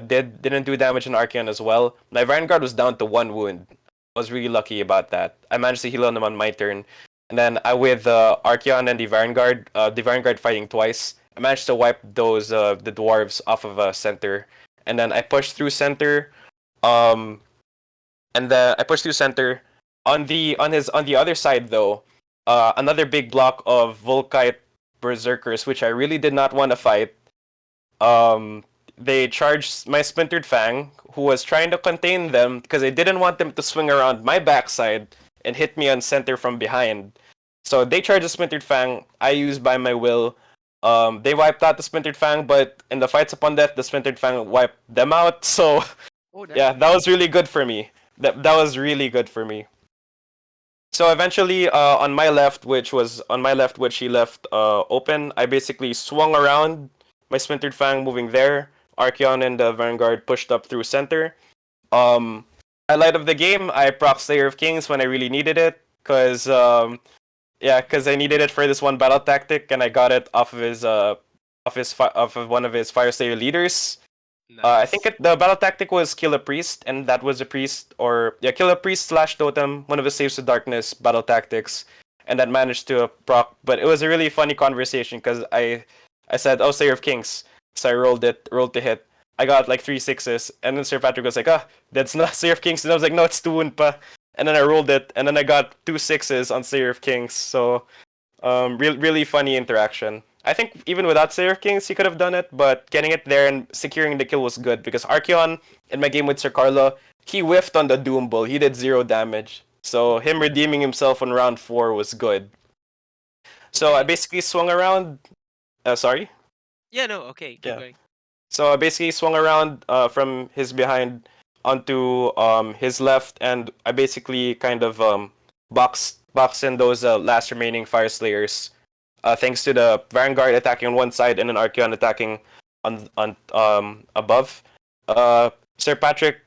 Didn't do damage on Archeon as well. My Vanguard was down to 1 wound. I was really lucky about that. I managed to heal on him on my turn. And then I with Archeon and the Vanguard fighting twice, I managed to wipe those the dwarves off of center. And then I pushed through center. Um, and then I pushed through center. On the other side though, another big block of Volkite Berserkers, which I really did not want to fight. Um, they charged my Splintered Fang, who was trying to contain them because I didn't want them to swing around my backside and hit me on center from behind. So they charged the Splintered Fang. I used by my will. They wiped out the Splintered Fang, but in the fights upon death, the Splintered Fang wiped them out. So Oh, yeah, damn. that was really good for me. That was really good for me. So eventually, on my left, which he left open, I basically swung around my Splintered Fang, moving there. Archeon and the Vanguard pushed up through center. Um, Highlight of the game, I proc Slayer of Kings when I really needed it, cause I needed it for this one battle tactic, and I got it off of one of his Fire Slayer leaders. I think Nice. the battle tactic was kill a priest, and that was a priest, or yeah, kill a priest slash totem, one of the saves to darkness battle tactics, and that managed to proc. But it was a really funny conversation because I said, "Oh, Slayer of Kings," so I rolled to hit. I got like 3 6s, and then Sir Patrick was like, "Ah, that's not Slayer of Kings," and I was like, "No, it's 2 pa." And then I rolled it, and then I got 2 6s on Slayer of Kings. So, really funny interaction. I think even without Slayer Kings, he could have done it, but getting it there and securing the kill was good because Archeon in my game with Sir Carlo, he whiffed on the Doom Bull. He did 0 damage. So him redeeming himself on round 4 was good. So I Okay. basically swung around. Sorry? Yeah, no, okay, keep Yeah. going. So I basically swung around from his behind onto his left, and I basically kind of boxed in those last remaining Fire Slayers. Thanks to the Vanguard attacking on one side and an Archeon attacking on above. Sir Patrick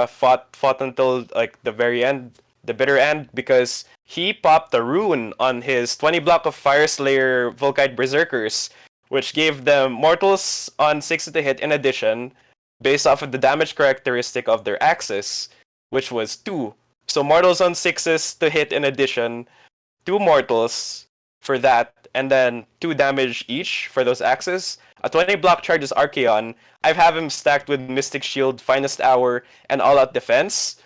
fought until like the very end, the bitter end, because he popped a rune on his 20 block of Fire Slayer Volkite Berserkers, which gave them mortals on 6 to hit in addition, based off of the damage characteristic of their axis, which was 2. So mortals on 6s to hit in addition, 2 mortals for that, and then 2 damage each for those axes. A 20 block charges Archeon. I have him stacked with Mystic Shield, Finest Hour, and All Out Defense.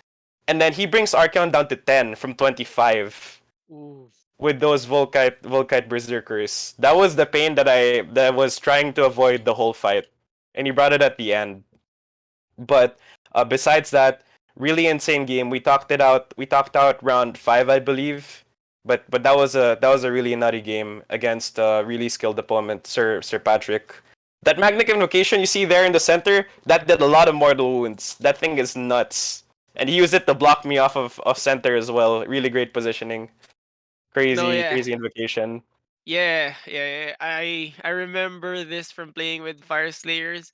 And then he brings Archeon down to 10 from 25 Ooh. with those Volkite Berserkers. That was the pain that was trying to avoid the whole fight. And he brought it at the end. But besides that, really insane game. We talked it out. We talked out round 5, I believe. But that was a really nutty game against a really skilled opponent, Sir Patrick. That Magnetic Invocation you see there in the center, that did a lot of mortal wounds. That thing is nuts. And he used it to block me off center as well. Really great positioning. No, Crazy, yeah. crazy invocation. Yeah. I remember this from playing with Fire Slayers.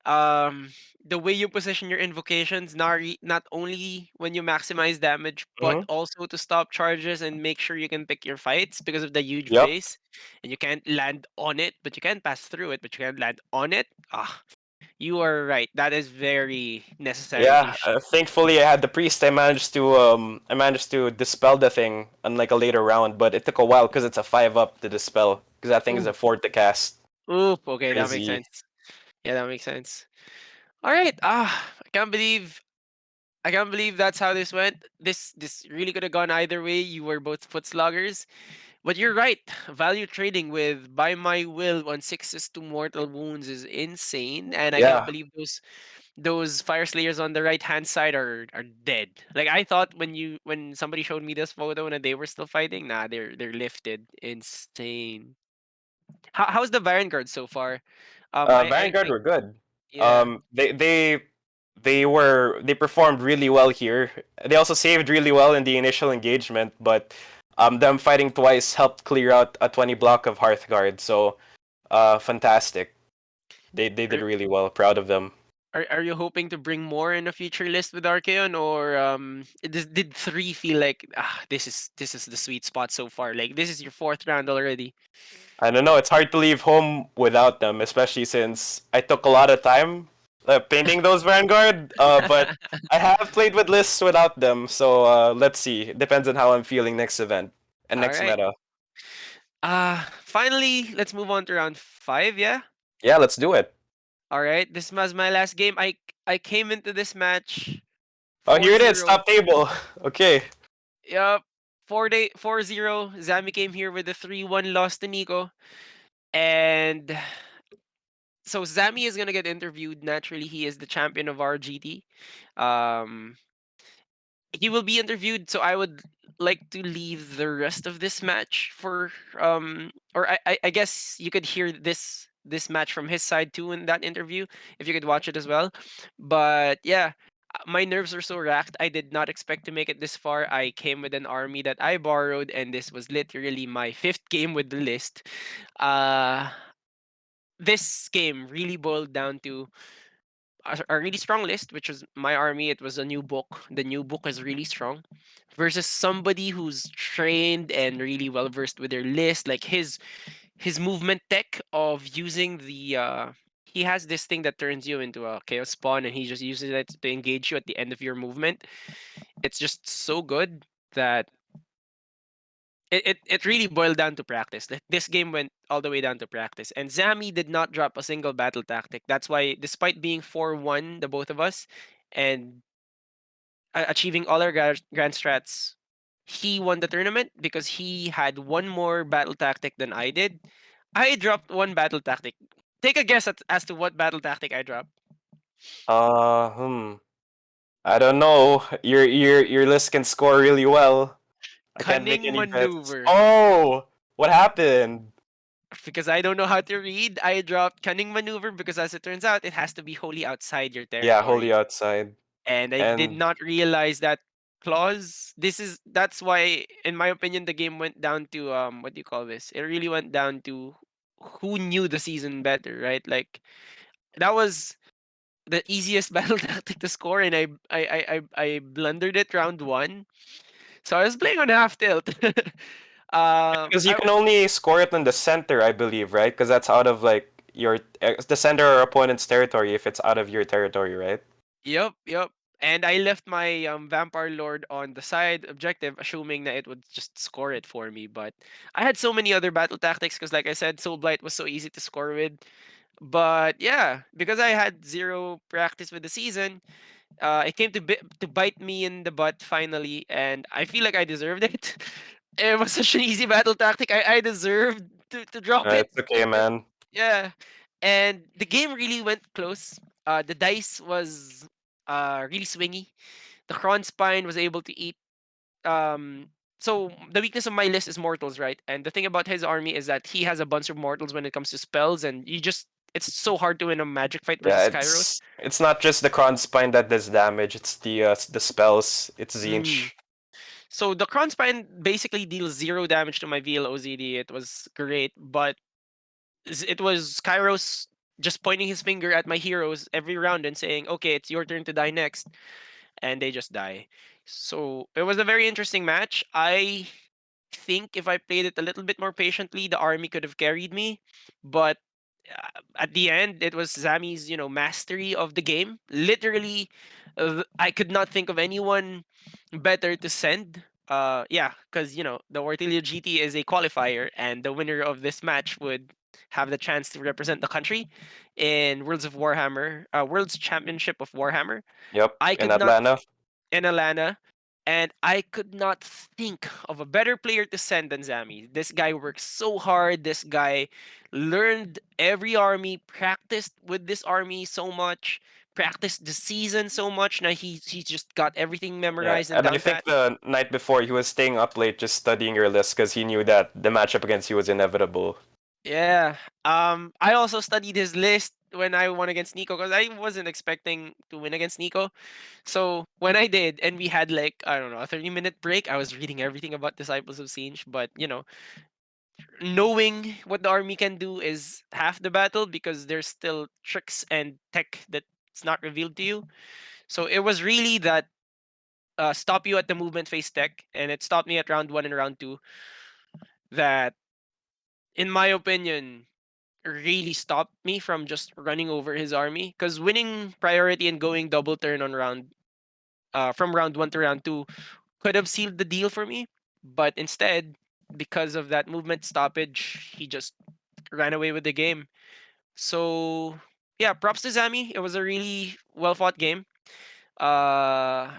Um, the way you position your invocations, not only when you maximize damage, but Mm-hmm. also to stop charges and make sure you can pick your fights because of the huge Yep. base, and you can't land on it, but you can pass through it, but you can't land on it. Ah, you are right. That is very necessary to. Yeah, thankfully I had the priest. I managed to dispel the thing unlike a later round, but it took a while because it's a 5 up to dispel because that thing is Ooh, a 4 to cast. ooh. Okay, that makes Crazy. sense. Yeah, that makes sense. All right. I can't believe that's how this went. This really could have gone either way. You were both foot sluggers. But you're right. Value trading with By My Will on sixes to mortal wounds is insane. And I cannot Yeah. believe those fire slayers on the right hand side are dead. Like I thought when somebody showed me this photo and they were still fighting, nah, they're lifted. Insane. How's the Vanguard so far? Vanguard were good. Yeah. They performed really well here. They also saved really well in the initial engagement, but them fighting twice helped clear out a 20 block of Hearthguard. So fantastic. They did Are, really well. Proud of them. are you hoping to bring more in a future list with Archeon, or did three feel like this is the sweet spot so far? Like this is your fourth round already. I don't know. It's hard to leave home without them, especially since I took a lot of time painting those Vanguard. But I have played with lists without them, so let's see. It depends on how I'm feeling next event and All next right. meta. Finally, let's move on to round five. Yeah. Yeah, let's do it. All right. This was my last game. I came into this match Oh, four here it is, zero. top table. Okay. Yup. 4-0. Zami came here with a 3-1 loss to Nico. And so Zami is gonna get interviewed. Naturally, he is the champion of our GT. Um, he will be interviewed. So I would like to leave the rest of this match for or I guess you could hear this match from his side too in that interview if you could watch it as well. But yeah. My nerves are so racked. I did not expect to make it this far. I came with an army that I borrowed, and this was literally my fifth game with the list. Uh, this game really boiled down to a really strong list, which was my army. It was a new book. The new book is really strong versus somebody who's trained and really well versed with their list. Like his movement tech of using the he has this thing that turns you into a chaos spawn, and he just uses it to engage you at the end of your movement. It's just so good that it really boiled down to practice. Like this game went all the way down to practice. And Zami did not drop a single battle tactic. That's why, despite being 4-1, the both of us, and achieving all our grand strats, he won the tournament because he had one more battle tactic than I did. I dropped one battle tactic. Take a guess as to what battle tactic I dropped. Uh, hmm. I don't know. Your list can score really well. I can't make Cunning any bets. maneuver. Oh, what happened? Because I don't know how to read, I dropped cunning maneuver because, as it turns out, it has to be wholly outside your Yeah, Holy territory. Outside. And I did And not realize that clause. That's why, in my opinion, the game went down to what do you call this? It really went down to who knew the season better, right? Like that was the easiest battle tactic to score, and I blundered it round one. So I was playing on half tilt. because you I can only score it in the center, I believe, right? Because that's out of like your the center or opponent's territory if it's out of your territory, right? Yep, yep. And I left my vampire lord on the side objective, assuming that it would just score it for me. But I had so many other battle tactics because, like I said, Soul Blight was so easy to score with. But yeah, because I had zero practice with the season, it came to bite me in the butt finally, and I feel like I deserved it. It was such an easy battle tactic. I deserved to drop it. It's okay, man. Yeah, and the game really went close. The dice was really swingy. The Kron Spine was able to eat. Um, so the weakness of my list is mortals, right? And the thing about his army is that he has a bunch of mortals when it comes to spells, and you just it's so hard to win a magic fight Yeah, versus Kairos. it's not just the Kron Spine that does damage. It's the spells. It's Mm. Zinch. So the Kron Spine basically deals zero damage to my VLOZD. It was great, but it was Kairos just pointing his finger at my heroes every round and saying, "Okay, it's your turn to die next," and they just die. So it was a very interesting match. I think if I played it a little bit more patiently, the army could have carried me, but at the end, it was Zami's mastery of the game. Literally, I could not think of anyone better to send. Yeah, because the Wartilyo GT is a qualifier, and the winner of this match would have the chance to represent the country in Worlds of Warhammer, World's Championship of Warhammer. Yep, I in could not Atlanta. in Alana, and I could not think of a better player to send than Zami. This guy works so hard. This guy learned every army, practiced with this army so much, practiced the season so much. Now he just got everything Yeah, memorized and and I down think pat. the night before he was staying up late just studying your list because he knew that the matchup against you was inevitable. Yeah. I also studied his list when I won against Nico because I wasn't expecting to win against Nico. So when I did, and we had like I don't know a 30-minute break, I was reading everything about Disciples of Singe. But knowing what the army can do is half the battle because there's still tricks and tech that's not revealed to you. So it was really that stop you at the movement phase tech, and it stopped me at round one and round two. That, in my opinion, really stopped me from just running over his army because winning priority and going double turn on from round one to round two could have sealed the deal for me. But instead, because of that movement stoppage, he just ran away with the game. So yeah, props to Zami. It was a really well fought game. Uh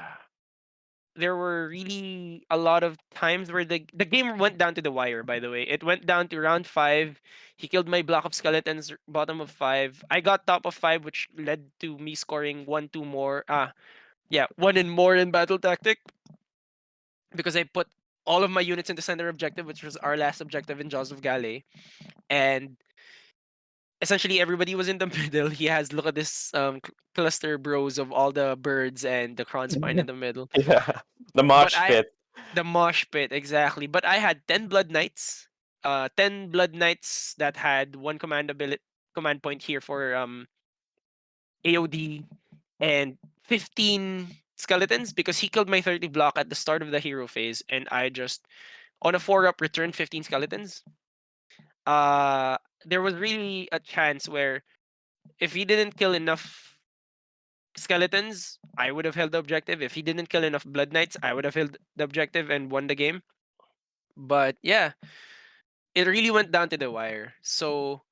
there were really a lot of times where the game went down to the wire, by the way. It went down to round five. He killed my block of skeletons bottom of five. I got top of five, which led to me scoring one, two more. Yeah, one and more in battle tactic because I put all of my units in the center objective, which was our last objective in Jaws of Galley. And essentially everybody was in the middle. He has look at this cluster bros of all the birds and the cron spine in the middle. Yeah, the But mosh I pit. the mosh pit exactly. But I had 10 blood knights that had one command point here for AOD and 15 skeletons because he killed my 30 block at the start of the hero phase, and I just on a 4 up returned 15 skeletons. Uh there was really a chance where if he didn't kill enough skeletons, I would have held the objective. If he didn't kill enough blood knights, I would have held the objective and won the game. But yeah, it really went down to the wire. So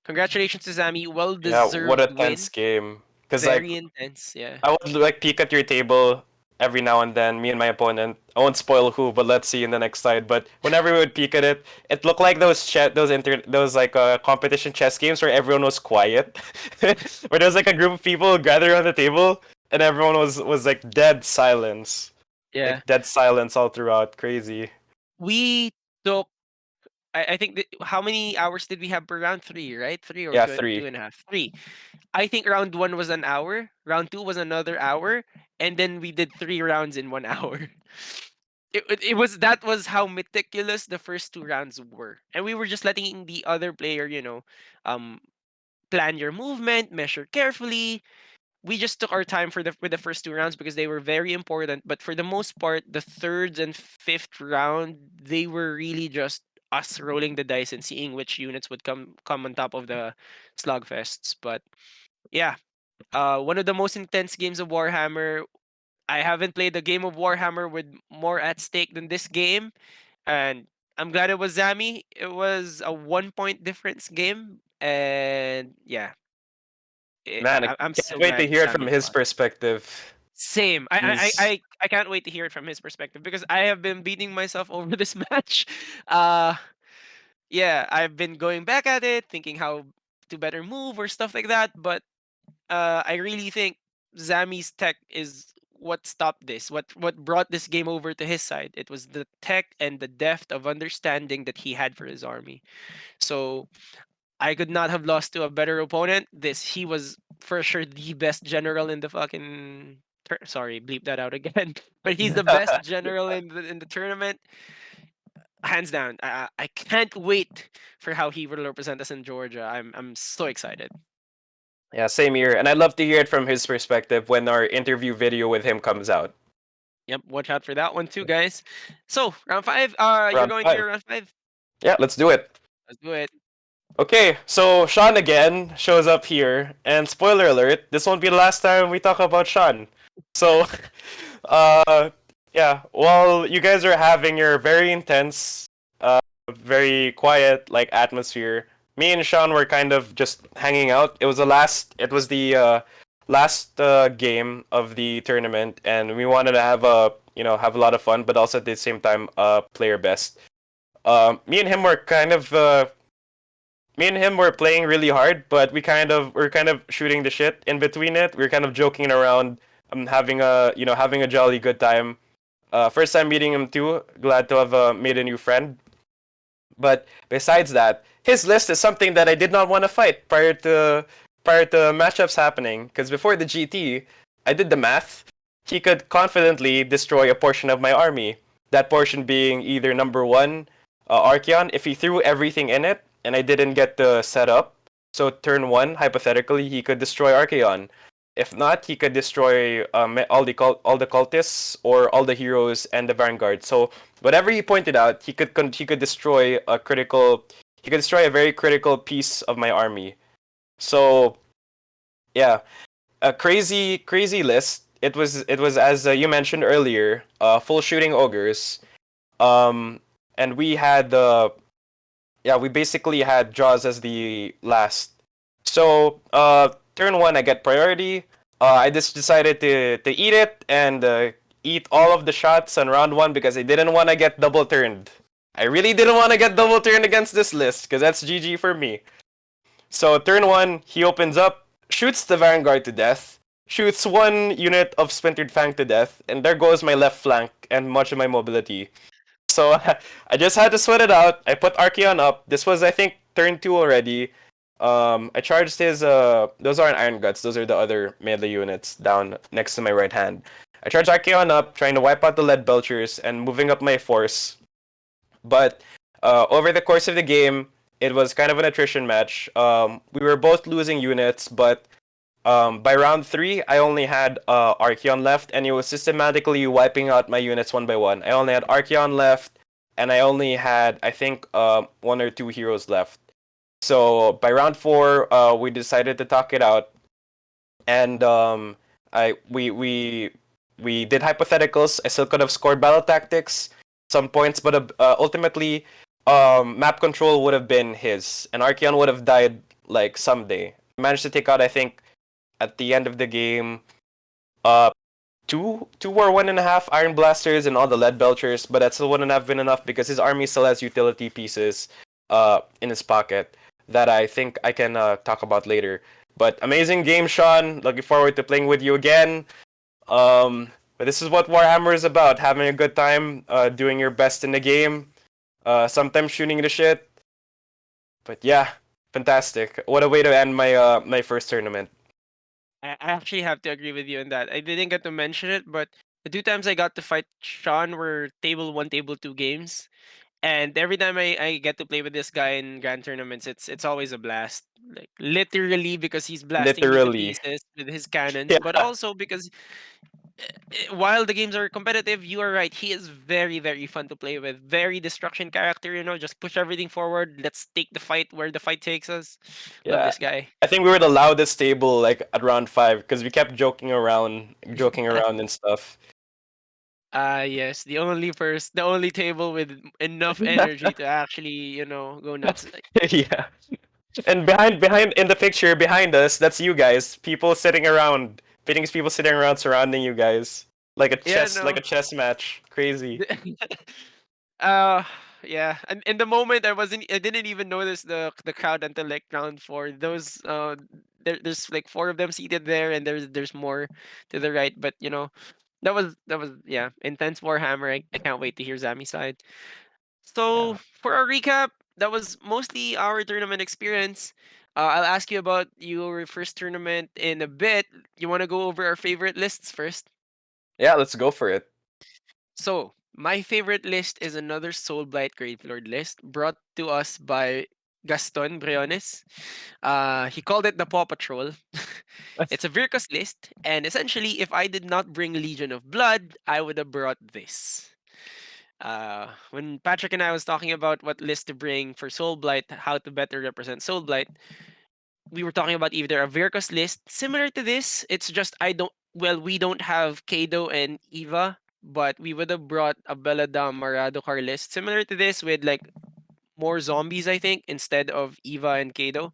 congratulations to Zami. Well Yeah, what deserved a tense win. game. Cause like Very intense. Yeah. I would like peek at your table every now and then, me and my opponent. I won't spoil who, but let's see in the next slide. But whenever we would peek at it, it looked like those like competition chess games where everyone was quiet, where there was like a group of people gathered around the table and everyone was like Yeah. like dead silence all throughout. Crazy. We took I think how many hours did we have per round? Three, right? Three or Yeah, two three. and a half. Three. I think round one was an hour. Round two was another hour, and then we did three rounds in 1 hour. It was that was how meticulous the first two rounds were, and we were just letting the other player, um, plan your movement, measure carefully. We just took our time for the with the first two rounds because they were very important. But for the most part, the third and fifth round, they were really just us rolling the dice and seeing which units would come on top of the slugfests. But yeah, one of the most intense games of Warhammer. I haven't played a game of Warhammer with more at stake than this game, and I'm glad it was Zami. It was a 1 point difference game, and yeah, Man, I I'm can't so wait to glad hear it from Zami his lost. perspective. Same. He's I can't wait to hear it from his perspective because I have been beating myself over this match. Uh yeah, I've been going back at it, thinking how to better move or stuff like that. But I really think Zami's tech is what stopped this. What brought this game over to his side. It was the tech and the depth of understanding that he had for his army. So I could not have lost to a better opponent. He was for sure the best general in the fucking. Sorry, bleep that out again. But he's the best general in the tournament, hands down. I can't wait for how he will represent us in Georgia. I'm so excited. yeah, same here, and I'd love to hear it from his perspective when our interview video with him comes out. Yep, watch out for that one too, guys. So round five. You're Round going to five. your round five. Yeah, let's do it. Let's do it. Okay, so Sean again shows up here, and spoiler alert, this won't be the last time we talk about Sean. So, uh, yeah, while you guys are having your very intense, very quiet like atmosphere, me and Sean were kind of just hanging out. It was the last game of the tournament, and we wanted to have have a lot of fun, but also at the same time, play our best. Me and him were kind of me and him were playing really hard, but we're kind of shooting the shit in between it. We're kind of joking around, having having a jolly good time. First time meeting him too. Glad to have made a new friend. But besides that, his list is something that I did not want to fight prior to matchups happening. Because before the GT, I did the math. He could confidently destroy a portion of my army. That portion being either number one, Archeon, if he threw everything in it and I didn't get the setup. So turn one, hypothetically, he could destroy Archeon. If not, he could destroy all the cultists or all the heroes and the vanguard. So whatever he pointed out, he could destroy he could destroy a very critical piece of my army. So yeah, a crazy list. It was as you mentioned earlier, full shooting ogres. Um, and we had we basically had Jaws as the last. So turn one, I get priority. I just decided to eat it and eat all of the shots on round one because I didn't want to get double turned. I really didn't want to get double turned against this list because that's GG for me. So turn one, he opens up, shoots the Vanguard to death, shoots one unit of Splintered Fang to death, and there goes my left flank and much of my mobility. So I just had to sweat it out. I put Archeon up. This was, I think, turn two already. I charged his. Those aren't Iron Guts. Those are the other melee units down next to my right hand. I charged Archeon up, trying to wipe out the Lead Belchers and moving up my force. But over the course of the game, it was kind of an attrition match. We were both losing units, but by round three, I only had Archeon left, and he was systematically wiping out my units one by one. I only had Archeon left, and I only had, I think, one or two heroes left. So by round four, we decided to talk it out, and I we did hypotheticals. I still could have scored battle tactics, some points, but ultimately, map control would have been his, and Archeon would have died like someday. I managed to take out, I think, at the end of the game, two or one and a half iron blasters and all the lead belchers, but that still wouldn't have been enough because his army still has utility pieces in his pocket that I think I can talk about later. But amazing game, Sean. Looking forward to playing with you again. But this is what Warhammer is about: having a good time, doing your best in the game, sometimes shooting the shit. But yeah, fantastic! What a way to end my first tournament. I actually have to agree with you on that. I didn't get to mention it, but the two times I got to fight Sean were table one, table two games. And every time I get to play with this guy in grand tournaments, it's always a blast. Like literally because he's blasting me to Literally. pieces with his cannons, but Yeah. also because while the games are competitive, you are right. He is very, very fun to play with. Very destruction character, just push everything forward. Let's take the fight where the fight takes us. Love Yeah. this guy. I think we were the loudest table like at round 5 because we kept joking around and stuff. Ah, yes, the only table with enough energy to actually, go nuts. Like, Yeah. And behind in the picture behind us, that's you guys. People sitting around. Phoenix people sitting around surrounding you guys. yeah, Like no. a chess match. Crazy. Uh, yeah. And in the moment, I didn't even notice the crowd until like round four. There's like four of them seated there, and there's more to the right. But that was yeah, intense Warhammer. I can't wait to hear Zami's side. So Yeah. for our recap, that was mostly our tournament experience. I'll ask you about your first tournament in a bit. You want to go over our favorite lists first? Yeah, let's go for it. So, my favorite list is another Soulblight Graveyard list brought to us by Gaston Briones. He called it the Paw Patrol. It's a Virkus list, and essentially, if I did not bring Legion of Blood, I would have brought this. When Patrick and I was talking about what list to bring for Soulblight, how to better represent Soulblight, we were talking about either a Virkus list similar to this. It's just we don't have Kado and Eva, but we would have brought a Beladam Maradokar list similar to this with like more zombies, I think, instead of Eva and Kado.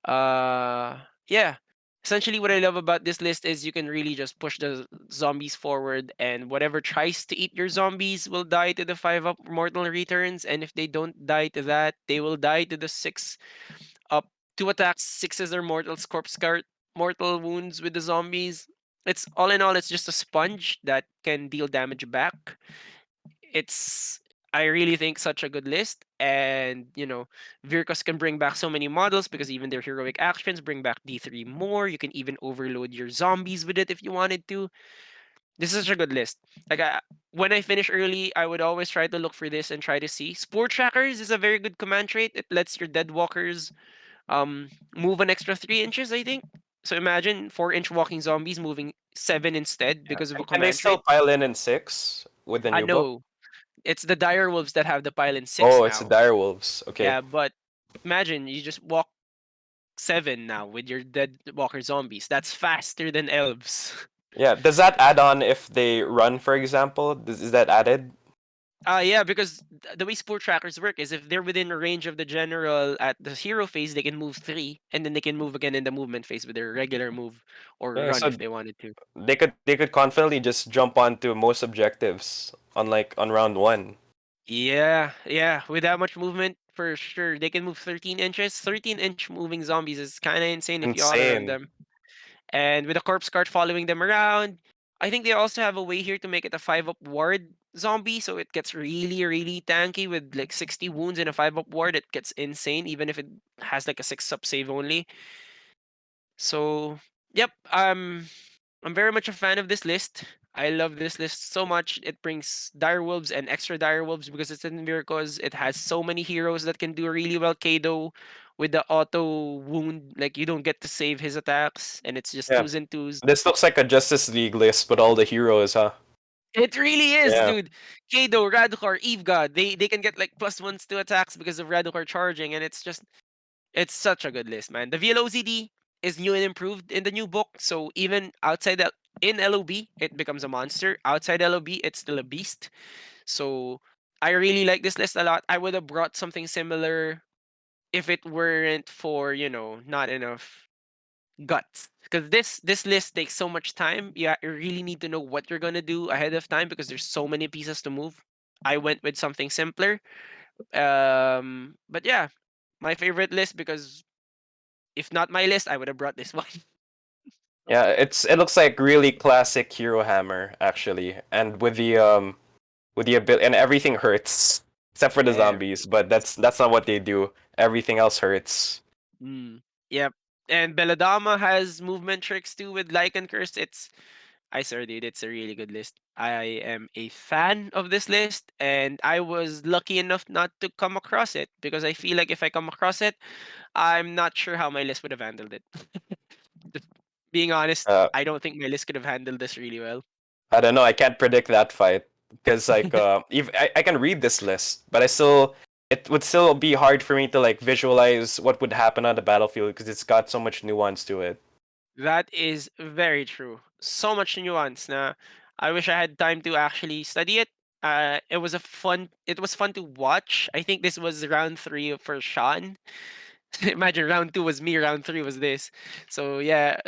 Yeah. Essentially, what I love about this list is you can really just push the zombies forward, and whatever tries to eat your zombies will die to the 5 up mortal returns. And if they don't die to that, they will die to the 6 up. 2 attacks, sixes or mortals, corpse cart, mortal wounds with the zombies. It's all in all, it's just a sponge that can deal damage back. It's I really think such a good list. And Virkus can bring back so many models because even their heroic actions bring back D3 more. You can even overload your zombies with it if you wanted to. This is such a good list. Like when I finish early, I would always try to look for this and try to see. Spore trackers is a very good command trait. It lets your dead walkers move an extra 3 inches, I think. So imagine 4-inch walking zombies moving 7 instead Yeah. because of a And can they command still trait. pile in 6 with the I new book? know it's the dire wolves that have the pile-in six Oh, it's the now. dire wolves. Okay. Yeah, but imagine you just walk 7 now with your dead walker zombies. That's faster than elves. Yeah. Does that add on if they run, for example? Is that added? Yeah, because the way sport trackers work is if they're within range of the general at the hero phase, they can move 3, and then they can move again in the movement phase with their regular move or Yeah. run if So they wanted to. they could confidently just jump onto most objectives on round 1. Yeah, yeah. With that much movement, for sure, they can move 13 inches. 13-inch moving zombies is kind of insane if you auto run Insane. them. And with a corpse cart following them around, I think they also have a way here to make it a 5 up ward zombie, so it gets really, really tanky with like 60 wounds in a 5 up ward. It gets insane, even if it has like a 6 up save only. So, yep, I'm very much a fan of this list. I love this list so much. It brings dire wolves and extra dire wolves because it's in Miracles. It has so many heroes that can do really well. Kado with the auto wound, like you don't get to save his attacks, and it's just Yeah. twos and twos. This looks like a Justice League list with all the heroes, huh? It really is, Yeah. dude. Kado, Radukar, Eve God, they can get like +1s to attacks because of Radukar charging, and it's such a good list, man. The VLOCD is new and improved in the new book, so even in LOB, it becomes a monster. Outside LOB, it's still a beast. So I really like this list a lot. I would have brought something similar if it weren't for not enough. guts. Because this list takes so much time. You really need to know what you're gonna do ahead of time because there's so many pieces to move. I went with something simpler. But yeah, my favorite list because if not my list, I would have brought this one. Yeah, it looks like really classic Hero Hammer actually, and with the ability and everything hurts except for the Yeah. zombies, but that's not what they do. Everything else hurts. Mm. Yep. And Belladama has movement tricks too with Lycan Curse. I swear, dude, it's a really good list. I am a fan of this list, and I was lucky enough not to come across it because I feel like if I come across it, I'm not sure how my list would have handled it. Just being honest, Uh, I don't think my list could have handled this really well. I don't know. I can't predict that fight because like even I can read this list, but it would still be hard for me to like visualize what would happen on the battlefield because it's got so much nuance to it. That is very true. So much nuance. Now, I wish I had time to actually study it. It was a fun. It was fun to watch. I think this was round three for Sean. Imagine round two was me, round three was this. So yeah,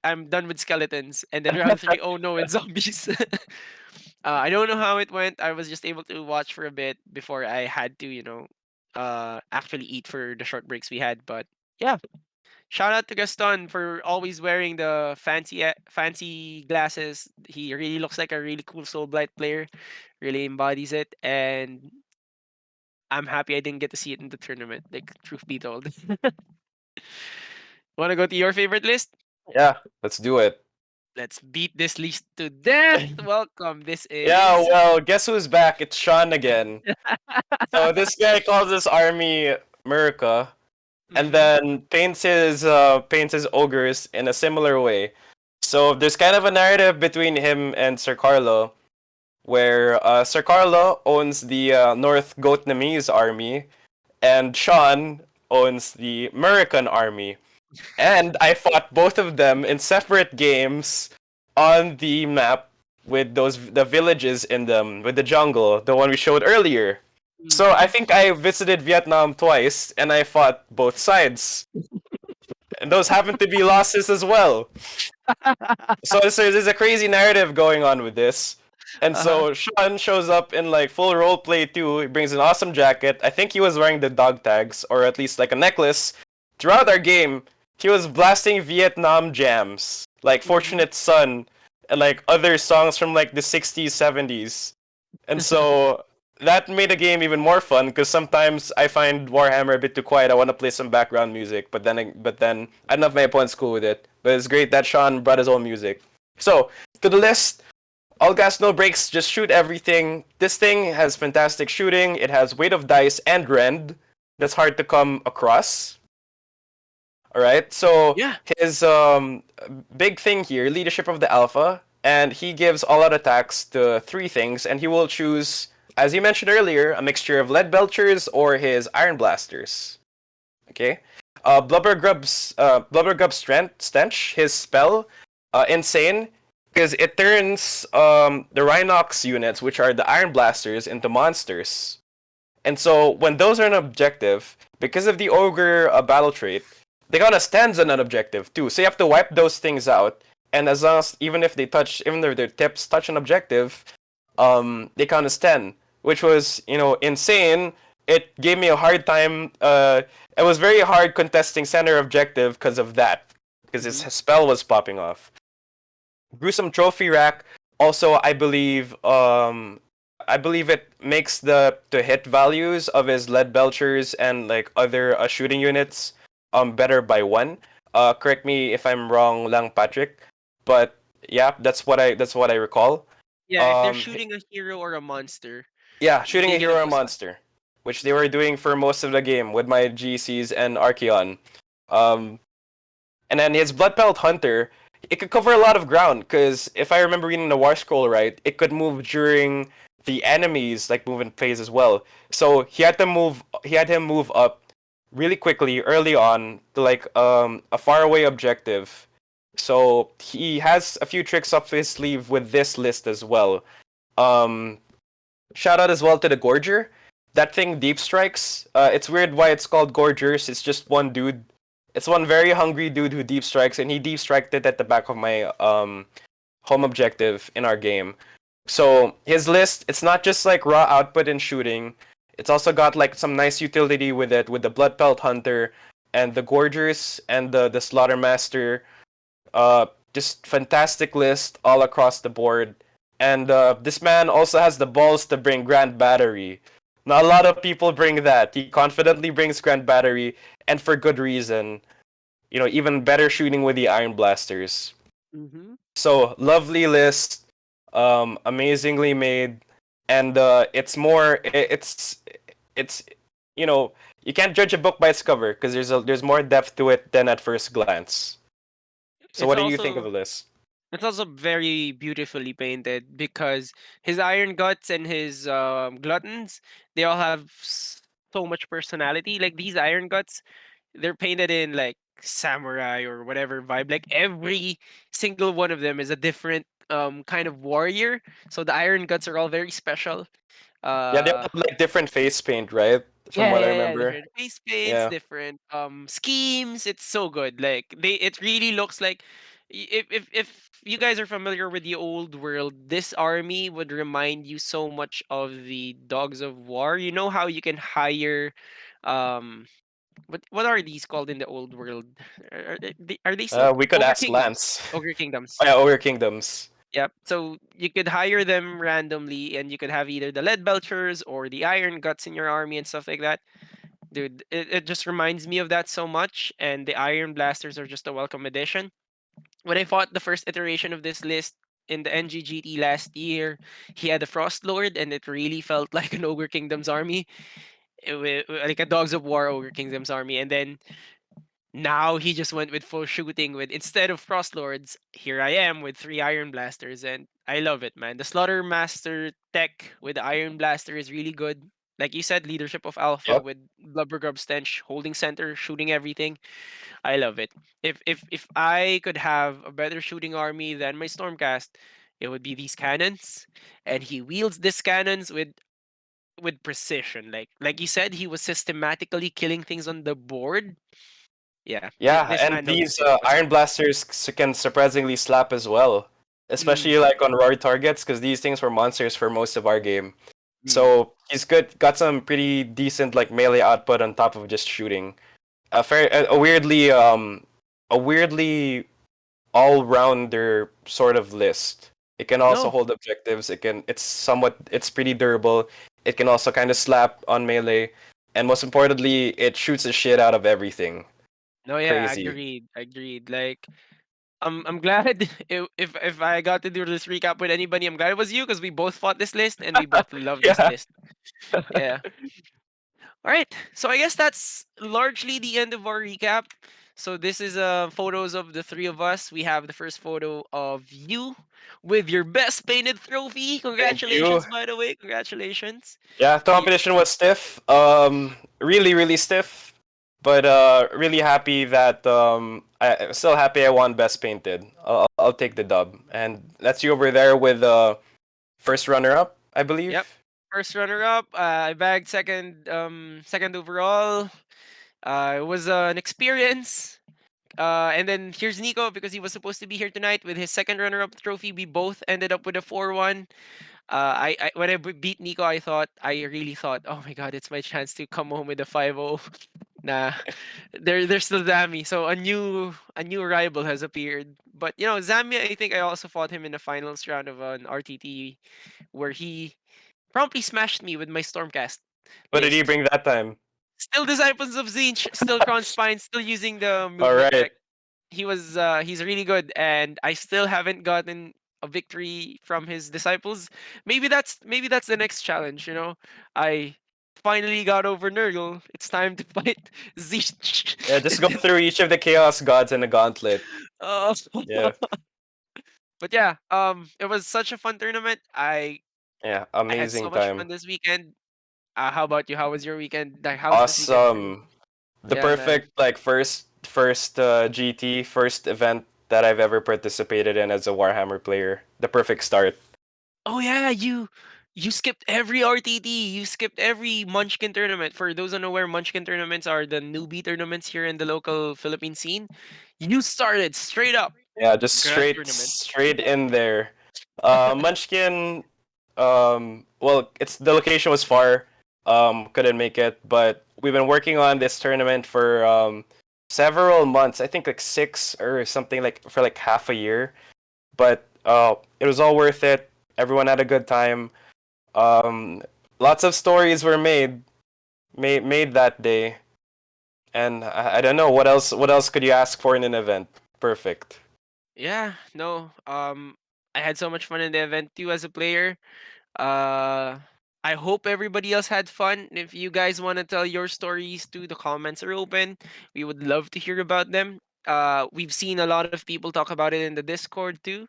I'm done with skeletons, and then round three, oh no, it's zombies. I don't know how it went. I was just able to watch for a bit before I had to, actually eat for the short breaks we had. But yeah, shout out to Gaston for always wearing the fancy glasses. He really looks like a really cool Soul Blight player. Really embodies it, and I'm happy I didn't get to see it in the tournament. Like truth be told. Want to go to your favorite list? Yeah, let's do it. Let's beat this list to death. Welcome. This Yeah, is. well, guess who's back? It's Sean again. So this guy calls his army Murica, and Mhm. then paints his ogres in a similar way. So there's kind of a narrative between him and Sir Carlo, where Sir Carlo owns the North Vietnamese army, and Sean owns the American army. And I fought both of them in separate games on the map with the villages in them, with the jungle, the one we showed earlier. So Mhm. I think I visited Vietnam twice, and I fought both sides, and those happen to be losses as well. So there's a crazy narrative going on with this. And Uh-huh. so Sean shows up in like full roleplay too. He brings an awesome jacket. I think he was wearing the dog tags, or at least like a necklace. Throughout our game, he was blasting Vietnam jams, like Mhm. Fortunate Son, and like other songs from like the 60s, 70s. And so that made the game even more fun because sometimes I find Warhammer a bit too quiet. I want to play some background music, but then I don't know if my opponent's cool with it. But it's great that Sean brought his own music. So to the list, all gas, no brakes, just shoot everything. This thing has fantastic shooting. It has weight of dice and rend. That's hard to come across. All right. So Yeah. his big thing here, leadership of the alpha, and he gives all out attacks to three things, and he will choose, as you mentioned earlier, a mixture of lead belchers or his iron blasters. Okay. Blubber Grub's strength stench, his spell, insane, because it turns the Rhinox units, which are the iron blasters, into monsters. And so when those are an objective, because of the ogre battle trait, they got a stands on an objective too. So you have to wipe those things out. And as long as even if their tips touch an objective, they count as 10, which was insane. It gave me a hard time. It was very hard contesting center objective because of that, because his Mhm. spell was popping off. Gruesome trophy rack. Also, I believe it makes the hit values of his lead belchers and like other shooting units better by one. Correct me if I'm wrong, Lang Patrick, but yeah, that's what I recall. Yeah, if they're Um, shooting a hero or a monster, yeah, shooting a they get a hero or plus one. monster, which they were doing for most of the game with my GCs and Archeon. Um, and then his Blood Pelt Hunter, it could cover a lot of ground because if I remember reading the War Scroll right, it could move during the enemies like movement phase as well. So he had him move up really quickly early on to like a faraway objective. So he has a few tricks up his sleeve with this list as well. Um, Shout out as well to the Gorger. That thing deep strikes. It's weird why it's called Gorgers. It's just one dude. It's one very hungry dude who deep strikes, and he deep striked it at the back of my home objective in our game. So his list, it's not just like raw output and shooting. It's also got like some nice utility with it, with the Blood Pelt Hunter and the Gorgers and the Slaughtermaster. Just fantastic list all across the board. And this man also has the balls to bring Grand Battery. Not a lot of people bring that. He confidently brings Grand Battery, and for good reason. You know, even better shooting with the Iron Blasters. Mm-hmm. So lovely list, amazingly made, and it's you know, you can't judge a book by its cover because there's more depth to it than at first glance. So It's what do you think of also this? it's also very beautifully painted because his Iron Guts and his Gluttons, they all have so much personality. Like these Iron Guts, they're painted in like samurai or whatever vibe. Like every single one of them is a different kind of warrior. So the Iron Guts are all very special. Yeah, they all Uh have like different face paint, right? From what I yeah. remember. Different face paints, Yeah. different schemes. It's so good. Like it really looks like if you guys are familiar with the old world, this army would remind you so much of the Dogs of War. You know how you can hire, um, what are these called in the old world? Are they still We could Ogre ask Kingdoms? Lance. Ogre Oh, Kingdoms. yeah, Ogre Kingdoms. Yep. So you could hire them randomly, and you could have either the lead belchers or the iron guts in your army and stuff like that. Dude, it just reminds me of that so much. And the iron blasters are just a welcome addition. When I fought the first iteration of this list in the NGGT last year, he had the Frost Lord, and it really felt like an Ogre Kingdom's army, like a Dogs of War Ogre Kingdom's army. And then now he just went with full shooting with instead of Frost Lords, here I am with three Iron Blasters, and I love it, man. The Slaughter Master tech with the Iron Blaster is really good. Like you said, leadership of Alpha Yep. with Blubbergrub Stench, holding center, shooting everything. I love it. If I could have a better shooting army than my Stormcast, it would be these cannons. And he wields these cannons with precision. Like you said, he was systematically killing things on the board. Yeah, Yeah, this and man knows these what's up. Iron Blasters can surprisingly slap as well, especially Mm, like on Rory targets, because these things were monsters for most of our game. mm. So he's got some pretty decent like melee output on top of just shooting. A weirdly all rounder sort of list. It can also No, hold objectives. It's pretty durable. It can also kind of slap on melee, and most importantly, it shoots the shit out of everything. no, yeah, Crazy. agreed. Like, I'm glad if I got to do this recap with anybody, I'm glad it was you because we both fought this list and we both love this Yeah. list. Yeah. All right. So I guess that's largely the end of our recap. So this is photos of the three of us. We have the first photo of you with your best painted trophy. Thank you. Congratulations, by the way. Congratulations. Yeah, the Y- competition was stiff. Really, really stiff. But really happy that I'm still happy I won best painted. I'll take the dub, and that's you over there with first runner up, I believe. Yep. First runner up. I bagged second overall. It was an experience. And then here's Nico because he was supposed to be here tonight with his second runner-up trophy. We both ended up with a 4-1. I when I beat Nico, I really thought, oh my god, it's my chance to come home with a 5-0. Nah, there's still Zami. So a new rival has appeared. But Zami, I think I also fought him in the finals round of an RTT where he promptly smashed me with my Stormcast What did he list. bring that time? Still Disciples of Zinch, still Kron Spine, still using the All movement right. tech. He's really good, and I still haven't gotten a victory from his disciples. Maybe that's the next challenge. I finally got over Nurgle. It's time to fight Zinch. Yeah, just go through each of the chaos gods in a gauntlet. uh, Yeah. but yeah, it was such a fun tournament. Yeah, I had so amazing much fun time. this weekend. How about you? How was your weekend? Like, how's this weekend for you? Awesome. The Yeah, man. perfect like first GT first event that I've ever participated in as a Warhammer player. The perfect start. Oh yeah, you You skipped every RTT. You skipped every Munchkin tournament. For those unaware, Munchkin tournaments are the newbie tournaments here in the local Philippine scene. You started straight up Yeah, just Grand tournament. straight in there. Munchkin, well, it's the location was far, couldn't make it, but we've been working on this tournament for several months. I think like 6 or something, like for like half a year. But it was all worth it. Everyone had a good time. Um, Lots of stories were made that day, and I don't know what else. What else could you ask for in an event? Perfect. Yeah, no. I had so much fun in the event too as a player. Uh, I hope everybody else had fun. If you guys want to tell your stories too, the comments are open. We would love to hear about them. We've seen a lot of people talk about it in the Discord too.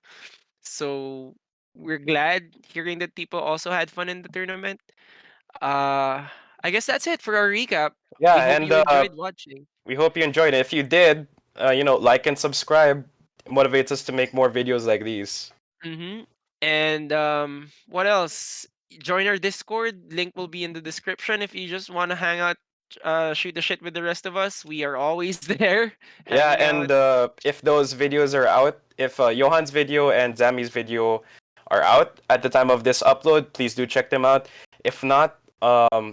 So we're glad hearing that people also had fun in the tournament. Uh, I guess that's it for our recap. We Yeah, hope and you enjoyed watching. we hope you enjoyed it. If you did, like and subscribe. It motivates us to make more videos like these. Mm-hmm. And what else? Join our Discord. Link will be in the description if you just want to hang out, shoot the shit with the rest of us. We are always there, Yeah, hanging out. and if those videos are out, if Johan's video and Zami's video are out at the time of this upload, please do check them out. If not,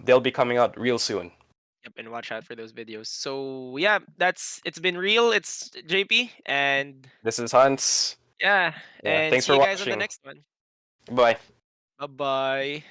they'll be coming out real soon. Yep, and watch out for those videos. So yeah, it's been real. It's JP, and This is Hans. yeah, Yeah, and thanks see for you guys on the watching. next one. Bye. Bye bye.